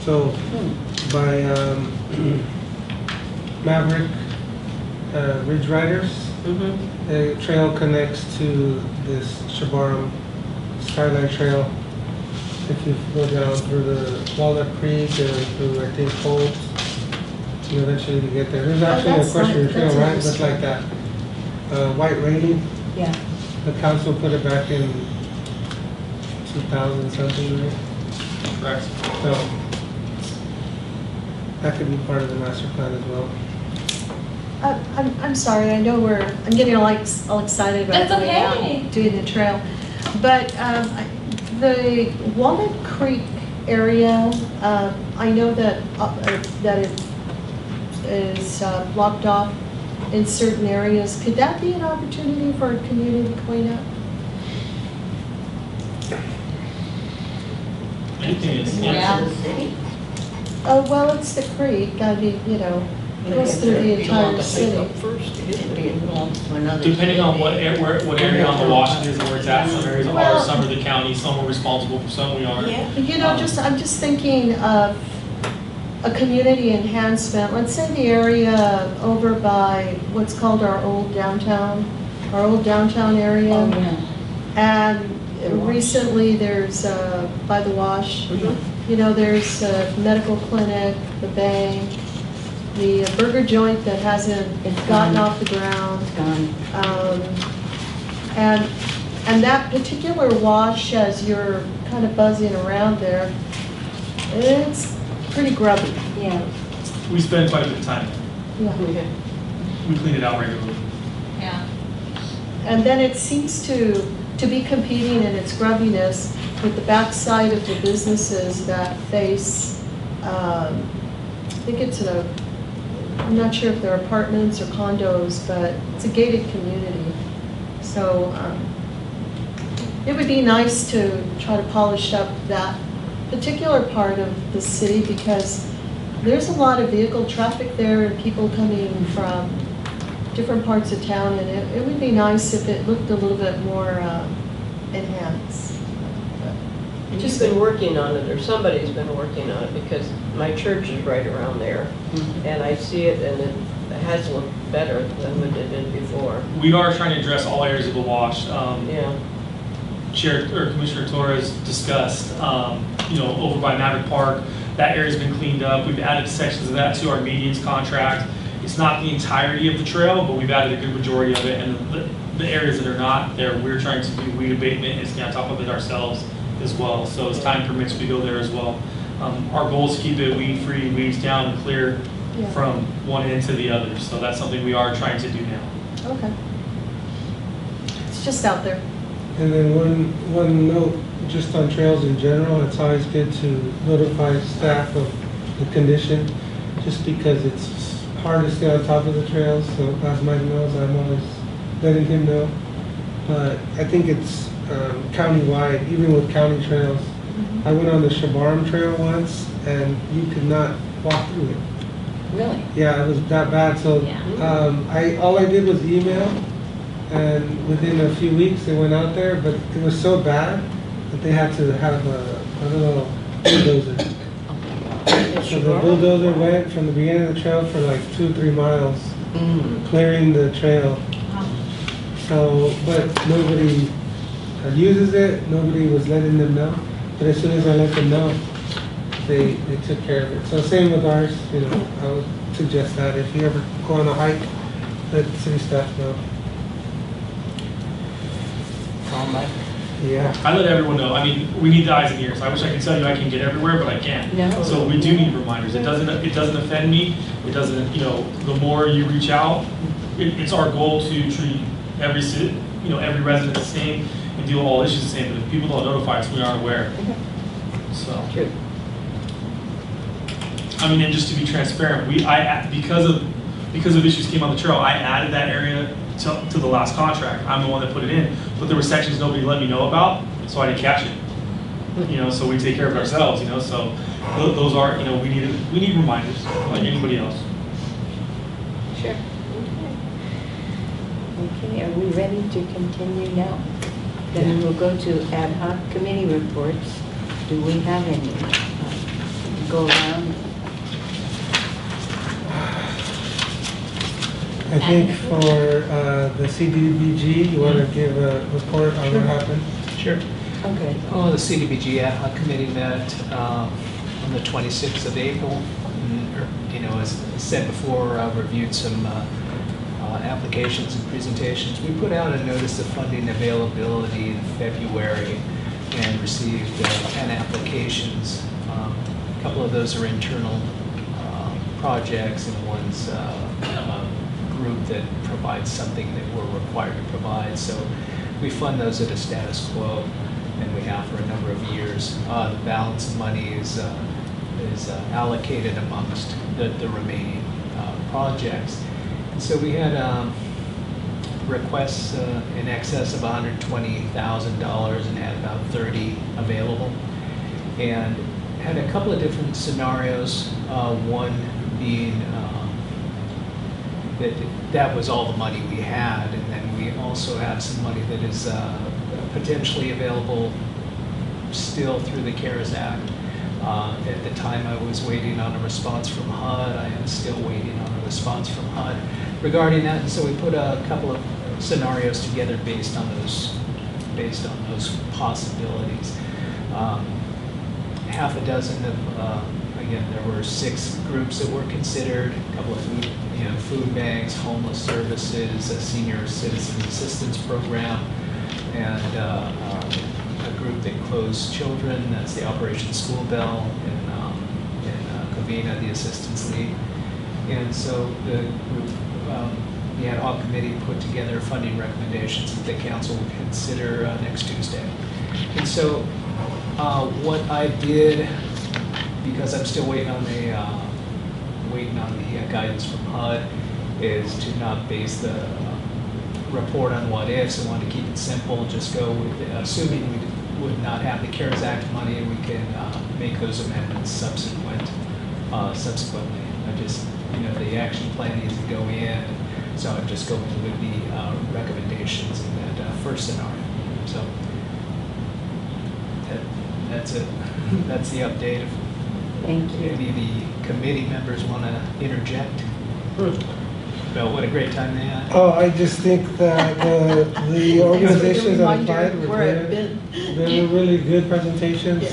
So by Maverick Ridge Riders, the trail connects to this Shabaram Skyline Trail. If you go down through the Walnut Creek and through, I think, Holt, you eventually to get there. There's actually an that's equestrian nice. trail, That's right, nice. just like that. White railing, Yeah. the council put it back in 2000 something, right? Correct. So that could be part of the master plan as well. I'm sorry, I know I'm getting all excited about That's going out okay. and doing the trail. But the Walnut Creek area, I know that it is blocked off in certain areas. Could that be an opportunity for a community cleanup? Anything is, Yeah. Oh, well, it's the creek, I mean, goes through the entire city. Depending on what area on the wash it is, where it's at, some areas are, Well- some are the county, some are responsible for some we aren't. I'm just thinking of a community enhancement. Let's say the area over by what's called our old downtown area. Oh, yeah. And recently there's, by the wash, there's a medical clinic, the bank, the burger joint that hasn't It's gotten gone. off the ground. It's gone. And that particular wash, as you're kind of buzzing around there, it's pretty grubby. Yeah. We spend quite a bit of time. Yeah. Okay. We clean it out regularly. Yeah. And then it seems to be competing in its grubbiness with the backside of the businesses that face, I think it's I'm not sure if they're apartments or condos, but it's a gated community. So it would be nice to try to polish up that particular part of the city because there's a lot of vehicle traffic there and people coming from different parts of town, and it would be nice if it looked a little bit more enhanced. And you've been working on it, or somebody's been working on it, because my church is right around there. And I see it, and it has looked better than what it did before. We are trying to address all areas of the wash. Yeah. Commissioner Torres discussed, over by Maverick Park, that area's been cleaned up. We've added sections of that to our medians contract. It's not the entirety of the trail, but we've added a good majority of it. And the areas that are not there, we're trying to do weed abatement and stay on top of it ourselves as well. So as time permits, we go there as well. Our goal is to keep it weed-free, weeds down and clear from one end to the other. So that's something we are trying to do now. Okay. It's just out there. And then one note, just on trails in general, it's always good to notify staff of the condition, just because it's hard to stay on top of the trails. So as Mike knows, I'm always letting him know. But I think it's county-wide, even with county trails. I went on the Shabarm Trail once, and you could not walk through it. Really? Yeah, it was that bad. So all I did was email, and within a few weeks they went out there, but it was so bad that they had to have a little bulldozer. So the bulldozer went from the beginning of the trail for like 2-3 miles, clearing the trail. So, but nobody uses it, nobody was letting them know. But as soon as I let them know, they took care of it. So same with ours, I would suggest that if you ever go on a hike, let city staff know. Yeah. I let everyone know. I mean, we need the eyes and ears. I wish I could tell you I can get everywhere, but I can't. No. So we do need reminders. It doesn't offend me. It doesn't, the more you reach out, it's our goal to treat every city, every resident the same and deal with all issues the same. But if people don't notify us, we aren't aware. So. True. I mean, and just to be transparent, because of issues came on the trail, I added that area to the last contract. I'm the one that put it in, but there were sections nobody let me know about, so I didn't catch it. So we take care of it ourselves. So those are, we need reminders like anybody else. Sure. Okay, are we ready to continue now? Then we'll go to ad hoc committee reports. Do we have any? Go around. I think for the CDBG, you want to give a report on what happened? Sure. Okay. Oh, the CDBG ad hoc committee met on the 26th of April. As said before, reviewed some applications and presentations. We put out a notice of funding availability in February and received 10 applications. A couple of those are internal projects, and one's a group that provides something that we're required to provide. So we fund those at a status quo, and we have for a number of years. The balance of money is allocated amongst the remaining projects. And so we had requests in excess of $120,000 and had about 30 available, and had a couple of different scenarios. One being that was all the money we had, and then we also have some money that is potentially available still through the CARES Act. At the time, I was waiting on a response from HUD. I am still waiting on a response from HUD regarding that, and so we put a couple of scenarios together based on those possibilities. Half a dozen of again, there were 6 groups that were considered, a couple of food banks, homeless services, a senior citizen assistance program, and a group that closed children, that's the Operation School Bell in Covina, the Assistance League. And so the group, the ad hoc committee put together funding recommendations that the council would consider next Tuesday. And so what I did, because I'm still waiting on the guidance from HUD, is to not base the report on what ifs. I wanted to keep it simple, just go with, assuming we would not have the CARES Act money, we can make those amendments subsequently. I just, the action plan needs to go in, so I'm just going with the recommendations in that first scenario. So that's it. That's the update. Thank you. Maybe the committee members want to interject about what a great time they had. Oh, I just think that the organizations that applied were Where good. They were really good presentations. Yeah.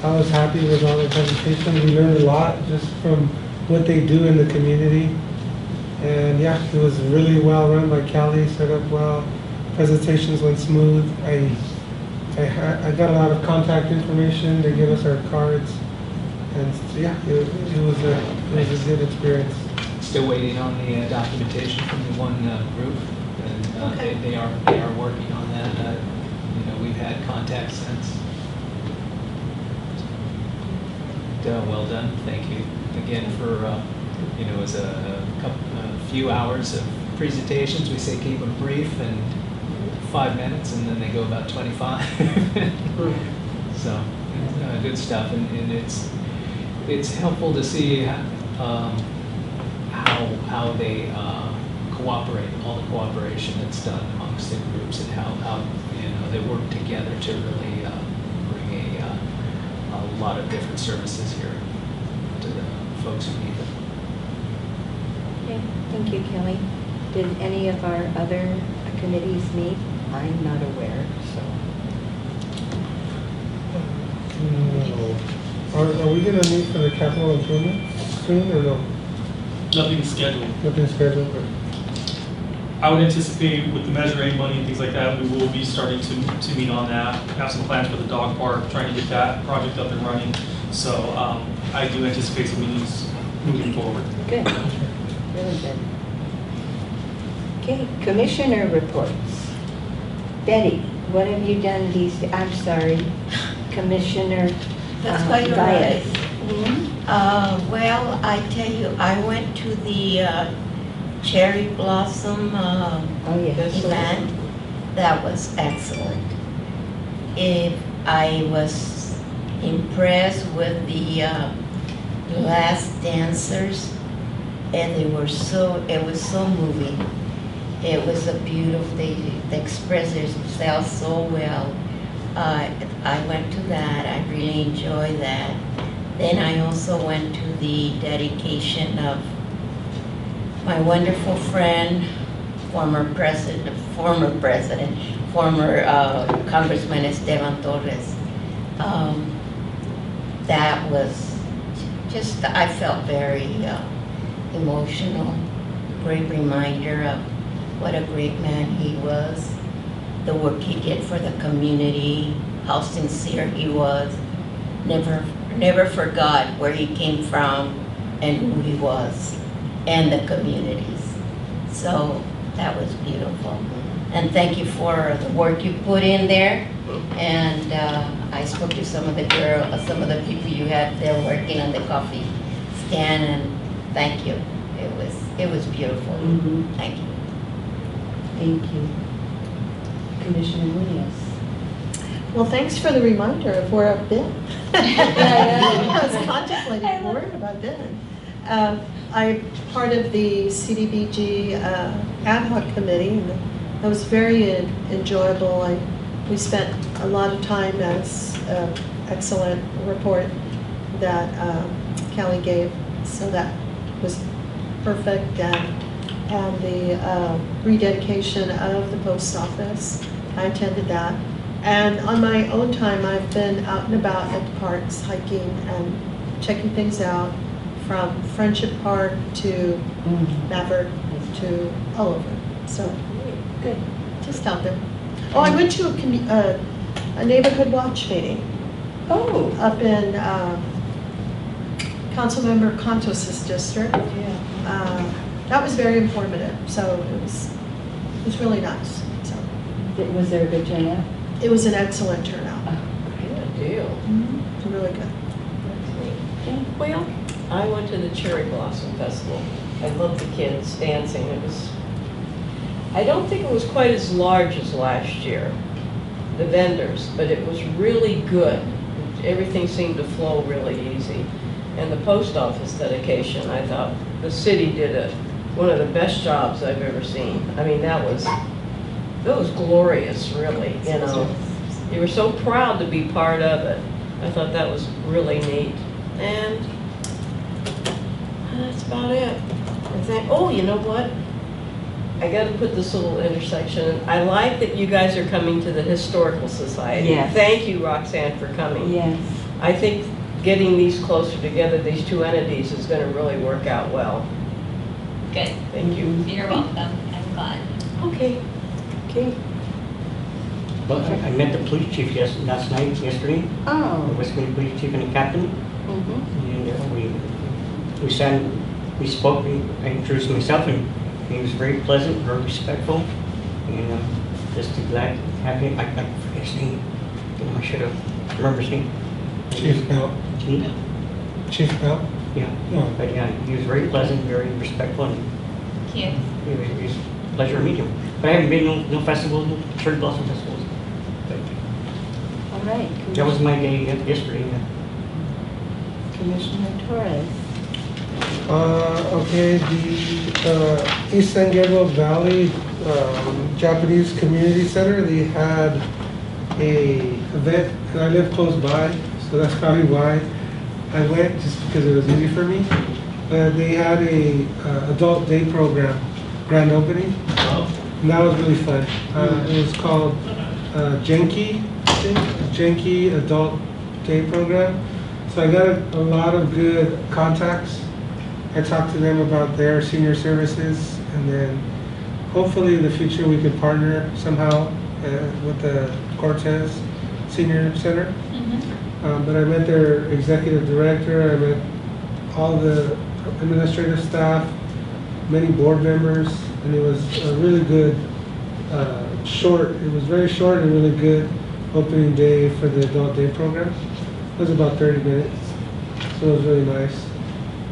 I was happy with all the presentations. We learned a lot just from what they do in the community. And yeah, it was really well run by Callie, set up well. Presentations went smooth. I got a lot of contact information. They gave us our cards. And yeah, it was a good experience. Still waiting on the documentation from the one group, and Okay. they are working on that. We've had contact since. Well done. Thank you again for it was a few hours of presentations. We say keep them brief and 5 minutes, and then they go about 25. So good stuff, and it's helpful to see how they cooperate, all the cooperation that's done amongst the groups, and how they work together to really bring a lot of different services here to the folks who need them. Okay, thank you, Kelly. Did any of our other committees meet? I'm not aware, so. No. Are we gonna meet for the capital improvement soon or no? Nothing's scheduled. Nothing scheduled? I would anticipate with the Measure A money and things like that, we will be starting to meet on that. Have some plans for the dog park, trying to get that project up and running. So I do anticipate some meetings moving forward. Good, really good. Okay, commissioner reports. Betty, what have you done I'm sorry, Commissioner That's quite all Dias. right. Mhm. Well, I tell you, I went to the cherry blossom Oh, yes. event. That was excellent. I was impressed with the last dancers, and it was so moving. It was a beautiful, they expressed themselves so well. I went to that, I really enjoyed that. Then I also went to the dedication of my wonderful friend, former Congressman Esteban Torres. That was just, I felt very emotional, great reminder of what a great man he was, the work he did for the community, how sincere he was, never forgot where he came from and who he was, and the communities. So that was beautiful. And thank you for the work you put in there. And I spoke to some of the people you had there working on the coffee stand, and thank you. It was beautiful. Mhm. Thank you. Thank you. Commissioner Munoz. Well, thanks for the reminder of where I've been. I was contemplating where have I been. I'm part of the CDBG ad hoc committee, and that was very enjoyable. We spent a lot of time, as excellent report that Kelly gave, so that was perfect. And the rededication of the post office, I attended that. And on my own time, I've been out and about at the parks, hiking and checking things out from Friendship Park to Maverick to all over. So, good, just out there. Oh, I went to a neighborhood watch meeting Oh, up in Councilmember Contos's district. That was very informative, so it was really nice. So was there a good turnout? it was an excellent turnout, Good deal. really good. Well, I went to the Cherry Blossom Festival. I loved the kids dancing. I don't think it was quite as large as last year, the vendors, but it was really good. Everything seemed to flow really easy. And the post office dedication, I thought the city did one of the best jobs I've ever seen. I mean, that was glorious, really, you know. You were so proud to be part of it. I thought that was really neat. And that's about it. Oh, you know what? I got to put this little intersection. I like that you guys are coming to the Historical Society. Yes. Thank you, Roxanne, for coming. Yes. I think getting these closer together, these two entities, is going to really work out well. Good. Thank you. You're welcome. I'm glad. Okay. Okay. Well, I met the police chief yesterday, the Oh. West County Police Chief and the captain, Mhm. and we spoke, I introduced myself, and he was very pleasant, very respectful, and just glad to have him. I forget his name, I should have remembered his name. Chief Bell. Yeah. Chief Bell? Yeah, Oh. but yeah, he was very pleasant, very respectful, and Cute. it was a pleasure to meet him. But I haven't been to no festivals, no Cherry Blossom festivals. But All right. that was my day yesterday. Commissioner Torres. Okay, the East San Gabriel Valley Japanese Community Center, they had a event, and I live close by, so that's probably why I went, just because it was easy for me. They had a adult day program, grand opening, and that was really fun. It was called Genki, I think, Genki Adult Day Program. So I got a lot of good contacts. I talked to them about their senior services, and then hopefully in the future we could partner somehow with the Cortez Senior Center. But I met their executive director, I met all the administrative staff, many board members, and it was a really good, it was very short and really good opening day for the adult day program. It was about 30 minutes, so it was really nice.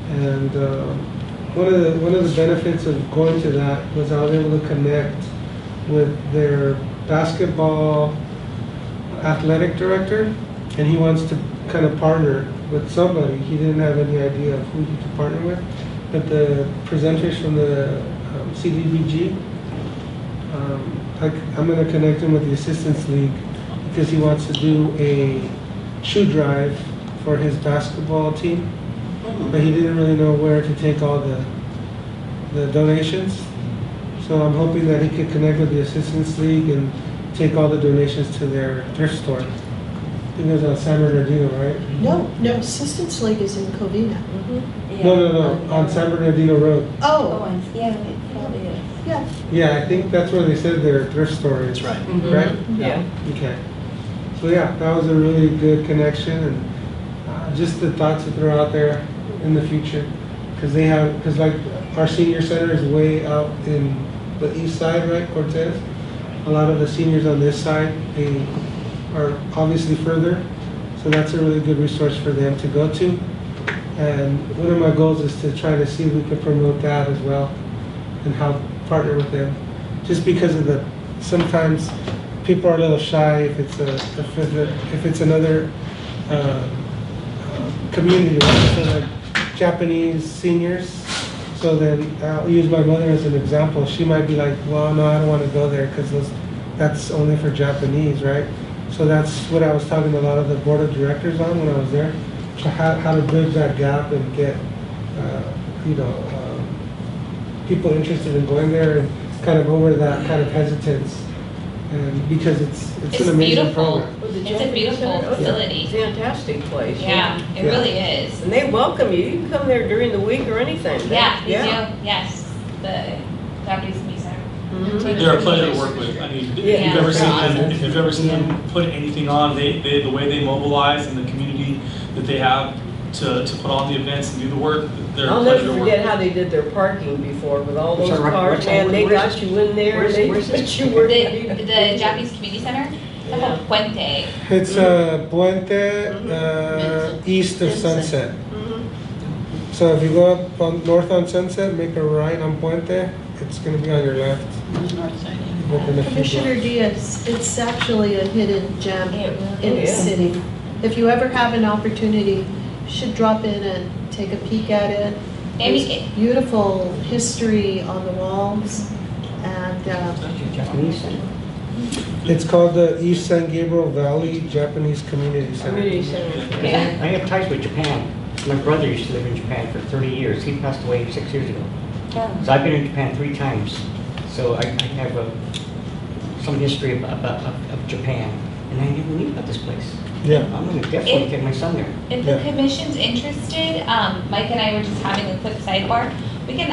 And one of the benefits of going to that was I was able to connect with their basketball athletic director, and he wants to kind of partner with somebody. He didn't have any idea of who he could partner with, but the presenters from the CDBG, I'm going to connect him with the Assistance League because he wants to do a shoe drive for his basketball team, but he didn't really know where to take all the donations. So I'm hoping that he could connect with the Assistance League and take all the donations to their thrift store. I think it was on San Bernardino, right? No, Assistance League is in Covina. No, on San Bernardino Road. Oh, Yeah, it probably is. yeah. Yeah, I think that's where they said their thrift store is. That's right. Right? Yeah. Okay. So yeah, that was a really good connection, and just the thoughts to throw out there in the future, because like our senior center is way out in the east side, right, Cortez? A lot of the seniors on this side, they are obviously further, so that's a really good resource for them to go to. And one of my goals is to try to see if we can promote that as well and how partner with them. Just because of sometimes people are a little shy if it's another community, right? So like Japanese seniors. So then I'll use my mother as an example. She might be like, well, no, I don't want to go there because that's only for Japanese, right? So that's what I was talking to a lot of the board of directors on when I was there. So how to bridge that gap and get, people interested in going there and kind of over that kind of hesitance. and because it's It's an amazing beautiful. program. Was it It's a Japanese beautiful center? Okay. facility. Fantastic place. Yeah, it Yeah. really is. And they welcome you. You can come there during the week or anything. Yeah, they do, yes. The Japanese Community Center. Mhm. They're a pleasure to work with. I mean, if Yeah. you've ever seen them, Awesome. if you've ever seen them put anything on, the way they mobilize and the community that they have to put on the events and do the work, they're a I'll pleasure to never work forget with. how they did their parking before with all those Sorry, cars. where's- Man, they where's- got you in there. where's- They where's this? put you where you needed to The be. Japanese Community Center, it's Yeah. called Puente. It's Puente, east of Sunset. Mhm. So if you go up on, north on Sunset, make a right on Puente, it's gonna be on your left. North side. Within a few Commissioner blocks. Diaz, it's actually a hidden gem It in really the is. city. If you ever have an opportunity, you should drop in and take a peek at it. I mean, There's beautiful history on the walls, and Japanese center. It's called the East San Gabriel Valley Japanese Community Center. Community center. Yeah. I have ties with Japan. My brother used to live in Japan for 30 years. He passed away 6 years ago. So I've been in Japan 3 times. So I have some history of Japan. And I never knew about this place. Yeah. I'm going to definitely take my son there. If the Yeah. commission's interested, Mike and I were just having a quick sidebar. We can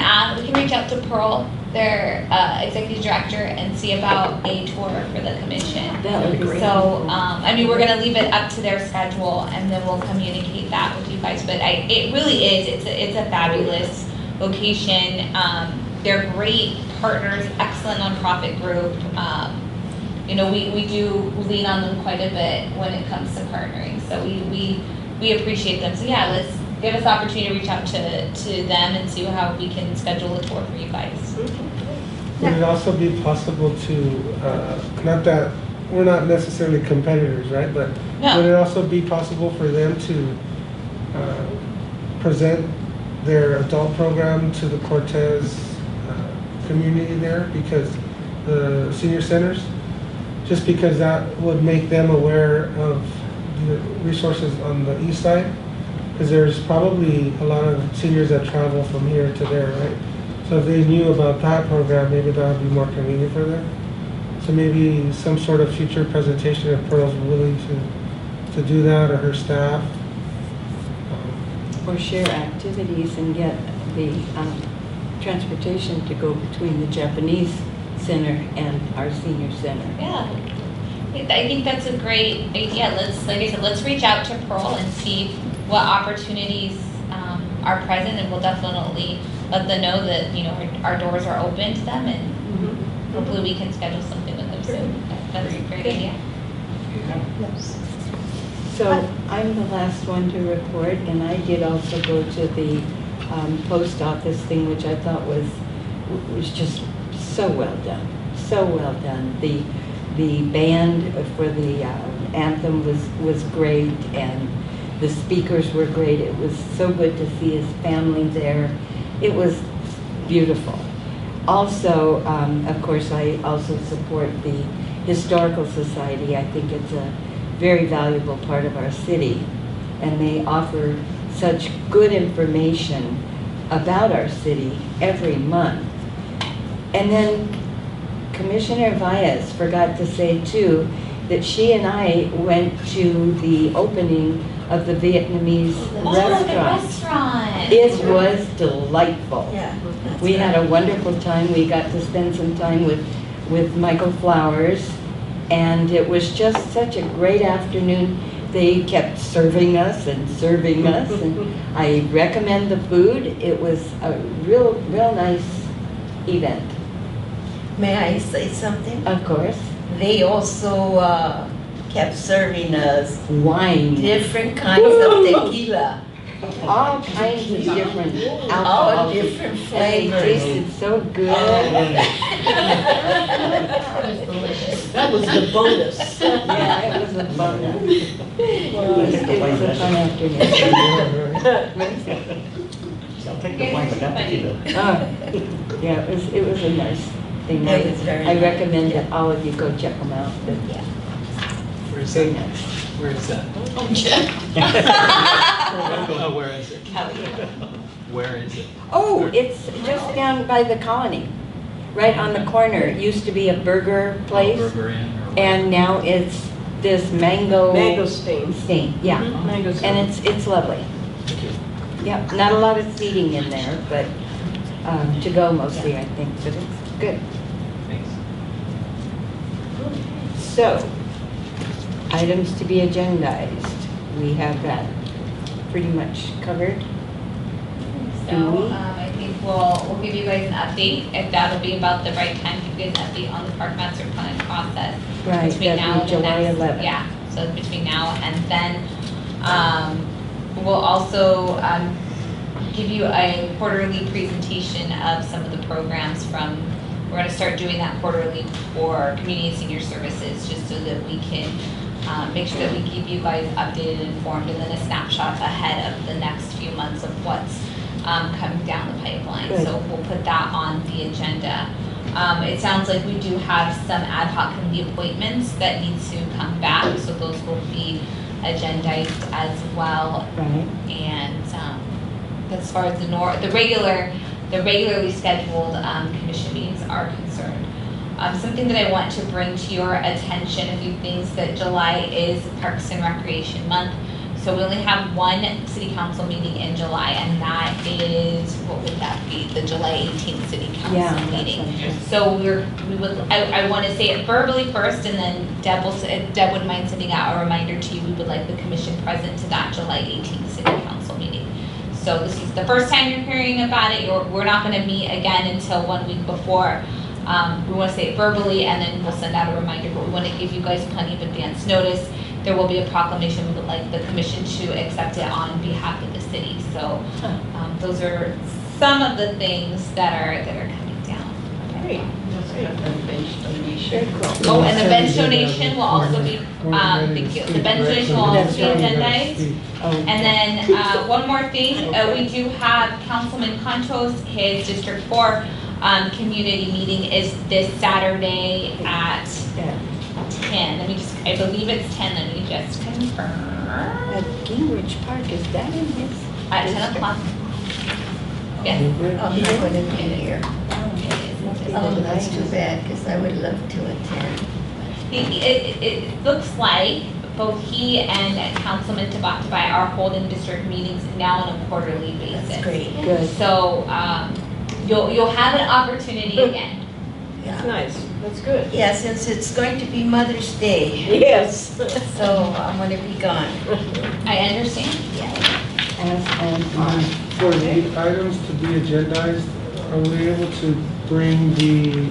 reach out to Pearl, their executive director, and see about a tour for the commission. That would be great. So, I mean, we're gonna leave it up to their schedule, and then we'll communicate that with you guys. But it really is, it's a fabulous location. They're great partners, excellent nonprofit group. You know, we do lean on them quite a bit when it comes to partnering, so we appreciate them. So yeah, let's give us the opportunity to reach out to them and see how we can schedule a tour for you guys. Would it also be possible to, not that, we're not necessarily competitors, right? But No. would it also be possible for them to present their adult program to the Cortez community there? Because the senior centers, just because that would make them aware of the resources on the east side? Because there's probably a lot of seniors that travel from here to there, right? So if they knew about that program, maybe that would be more convenient for them. So maybe some sort of future presentation if Pearl's willing to do that, or her staff. Or share activities and get the transportation to go between the Japanese center and our senior center. Yeah, I think that's a great idea. Like I said, let's reach out to Pearl and see what opportunities are present, and we'll definitely let them know that, you know, our doors are open to them, and hopefully we can schedule something with them soon. That's a great idea. yes. So I'm the last one to report, and I did also go to the post office thing, which I thought was just so well done, so well done. The band for the anthem was great, and the speakers were great. It was so good to see his family there. It was beautiful. Also, of course, I also support the Historical Society. I think it's a very valuable part of our city, and they offer such good information about our city every month. And then Commissioner Valles forgot to say too that she and I went to the opening of the Vietnamese Oh, the restaurant. restaurant. It was delightful. Yeah. We had a wonderful time. We got to spend some time with Michael Flowers, and it was just such a great afternoon. They kept serving us, and I recommend the food. It was a real nice event. May I say something? Of course, They also kept serving us wine, different kinds of tequila, all kinds of different all alcohols. different And they flavors. tasted so good. That was the bonus. Yeah, it was a fun. It was a fun afternoon. I'll take the wine, but not the tequila. Yeah, it was a nice thing. It was very I nice. recommend that all of you go check them out. Where's Very that? nice. Where is that? Where is it? Where is it? Oh, it's just down by the colony. right on the corner. It used to be a burger place, Burger Inn or what? and now it's this mango. Mango steam. Steam, yeah. Mhm, mango steam. And it's lovely. Yep, not a lot of seating in there, but to go mostly, I think, but it's good. Thanks. So, items to be agendized. We have that pretty much covered. So, I think we'll give you guys an update, if that'll be about the right time to give an update on the park master plan process. Right, Between now that'd be and the July next- 11th. Yeah, so between now and then, we'll also, give you a quarterly presentation of some of the programs from, we're gonna start doing that quarterly for community and senior services, just so that we can, make sure that we keep you guys updated and informed, and then a snapshot ahead of the next few months of what's coming down the pipeline. Good. So we'll put that on the agenda. It sounds like we do have some ad hoc committee appointments that need to come back, so those will be agendized as well. Right. And as far as the regularly scheduled commission meetings are concerned. Something that I want to bring to your attention, a few things, that July is Parks and Recreation Month. So we only have one city council meeting in July, and that is, what would that be? The July 18th city Yeah, council that meeting. sounds good. So I want to say it verbally first, and then if Deb wouldn't mind sending out a reminder to you, we would like the commission present to that July 18th city council meeting. So this is the first time you're hearing about it. We're not going to meet again until 1 week before. We want to say it verbally, and then we'll send out a reminder, but we want to give you guys plenty of advance notice. There will be a proclamation. We would like the commission to accept it on behalf of the city. So those are some of the things that are coming down. Great. Very cool. Oh, and the bench donation will also be, thank you. The bench donation will also be agendized. And then, one more thing, we do have Councilman Contos, his District 4 community meeting is this Saturday at 10. I believe it's 10, let me just confirm. At Gingrich Park, is that in his? At 10 o'clock. Yes. I'm not going to be here. It Oh, that's too bad, because I would love to attend. It looks like both he and Councilman Tabatabai are holding district meetings now on a quarterly basis. That's great. Good. So, you'll have an opportunity again. That's nice. That's good. Yeah, since it's going to be Mother's Day, Yes. so I'm going to be gone. I understand. For the items to be agendized, are we able to bring the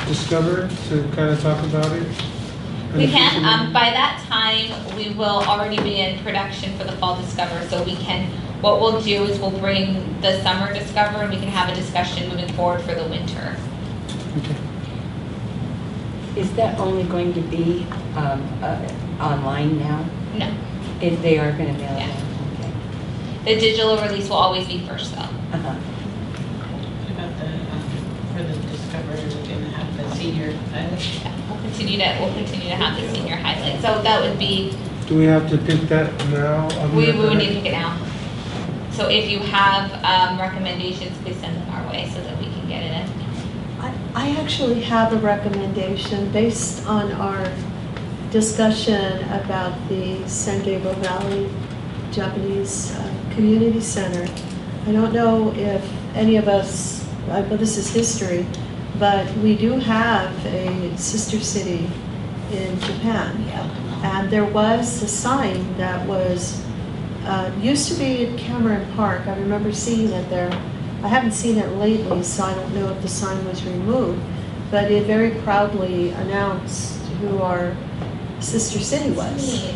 Discover to kind of talk about it? We can, by that time, we will already be in production for the Fall Discover, so we can, what we'll do is we'll bring the Summer Discover and we can have a discussion moving forward for the winter. Okay. Is that only going to be online now? No, If they are going to mail it Yeah. out? Okay. the digital release will always be first though. Uh-huh. About the, for the Discover, we're gonna have the senior highlight. Yeah, we'll continue to have the senior highlight, so that would be, Do we have to pick that now? we would need to pick it now. So if you have recommendations, please send them our way so that we can get it in. I actually have a recommendation based on our discussion about the San Gabriel Valley Japanese Community Center. I don't know if any of us, well, this is history, but we do have a sister city in Japan. And there was a sign that was, used to be at Cameron Park. I remember seeing it there. I haven't seen it lately, so I don't know if the sign was removed. But it very proudly announced who our sister city was.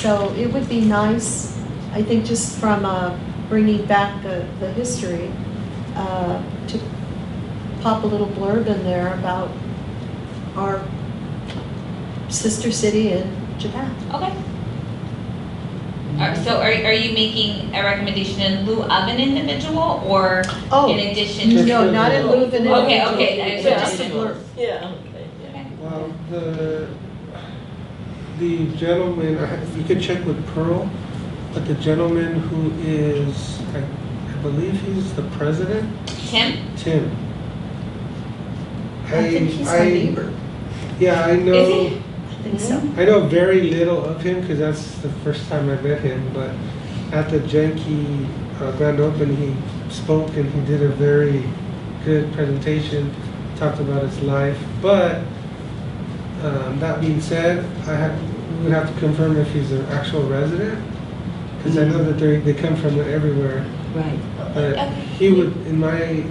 So it would be nice, I think, just from bringing back the history, to pop a little blurb in there about our sister city in Japan. Okay. So are you making a recommendation in lieu of an individual or Oh, in addition to? no, not in lieu of an Okay, individual. okay. So just a blurb. Yeah, okay, yeah. Well, the gentleman, you could check with Pearl, but the gentleman who is, I believe he's the president, Tim? Tim. I think he's my neighbor. Yeah, I Is know, he? I think so. I know very little of him because that's the first time I met him, but at the Genki grand opening, he spoke and he did a very good presentation, talked about his life. But that being said, we would have to confirm if he's an actual resident, because I know that they come from everywhere. Right. But he would, in my,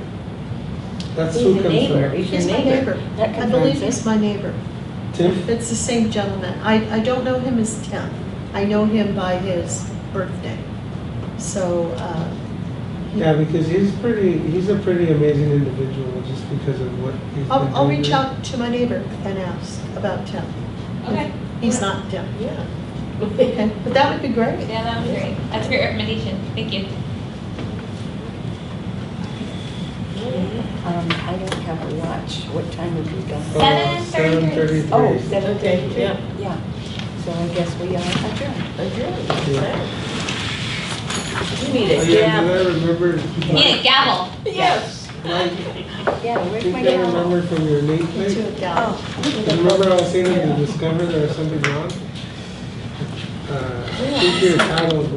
that's who He's a comes neighbor. from. He's my neighbor. That I believe confirms he's it. my neighbor. Tim? It's the same gentleman. I don't know him as Tim. I know him by his birthday. So, Yeah, because he's a pretty amazing individual just because of what he's been I'll doing. reach out to my neighbor and ask about Tim. Okay. He's not Tim. Yeah. Okay, but that would be great. Yeah, that was great. That's a great recommendation. Thank you. I don't have a watch. What time have you done? 7:33. Oh, 7:33. Okay, yeah. Yeah. So I guess we are adjourned. Adjourned. You need Oh, a yeah, gap. I remember, You need a gavel. Yes. I Yeah, where's think my I gavel? remember from your To nameplate. a gal. Remember I was saying to discover there was something wrong? I think your title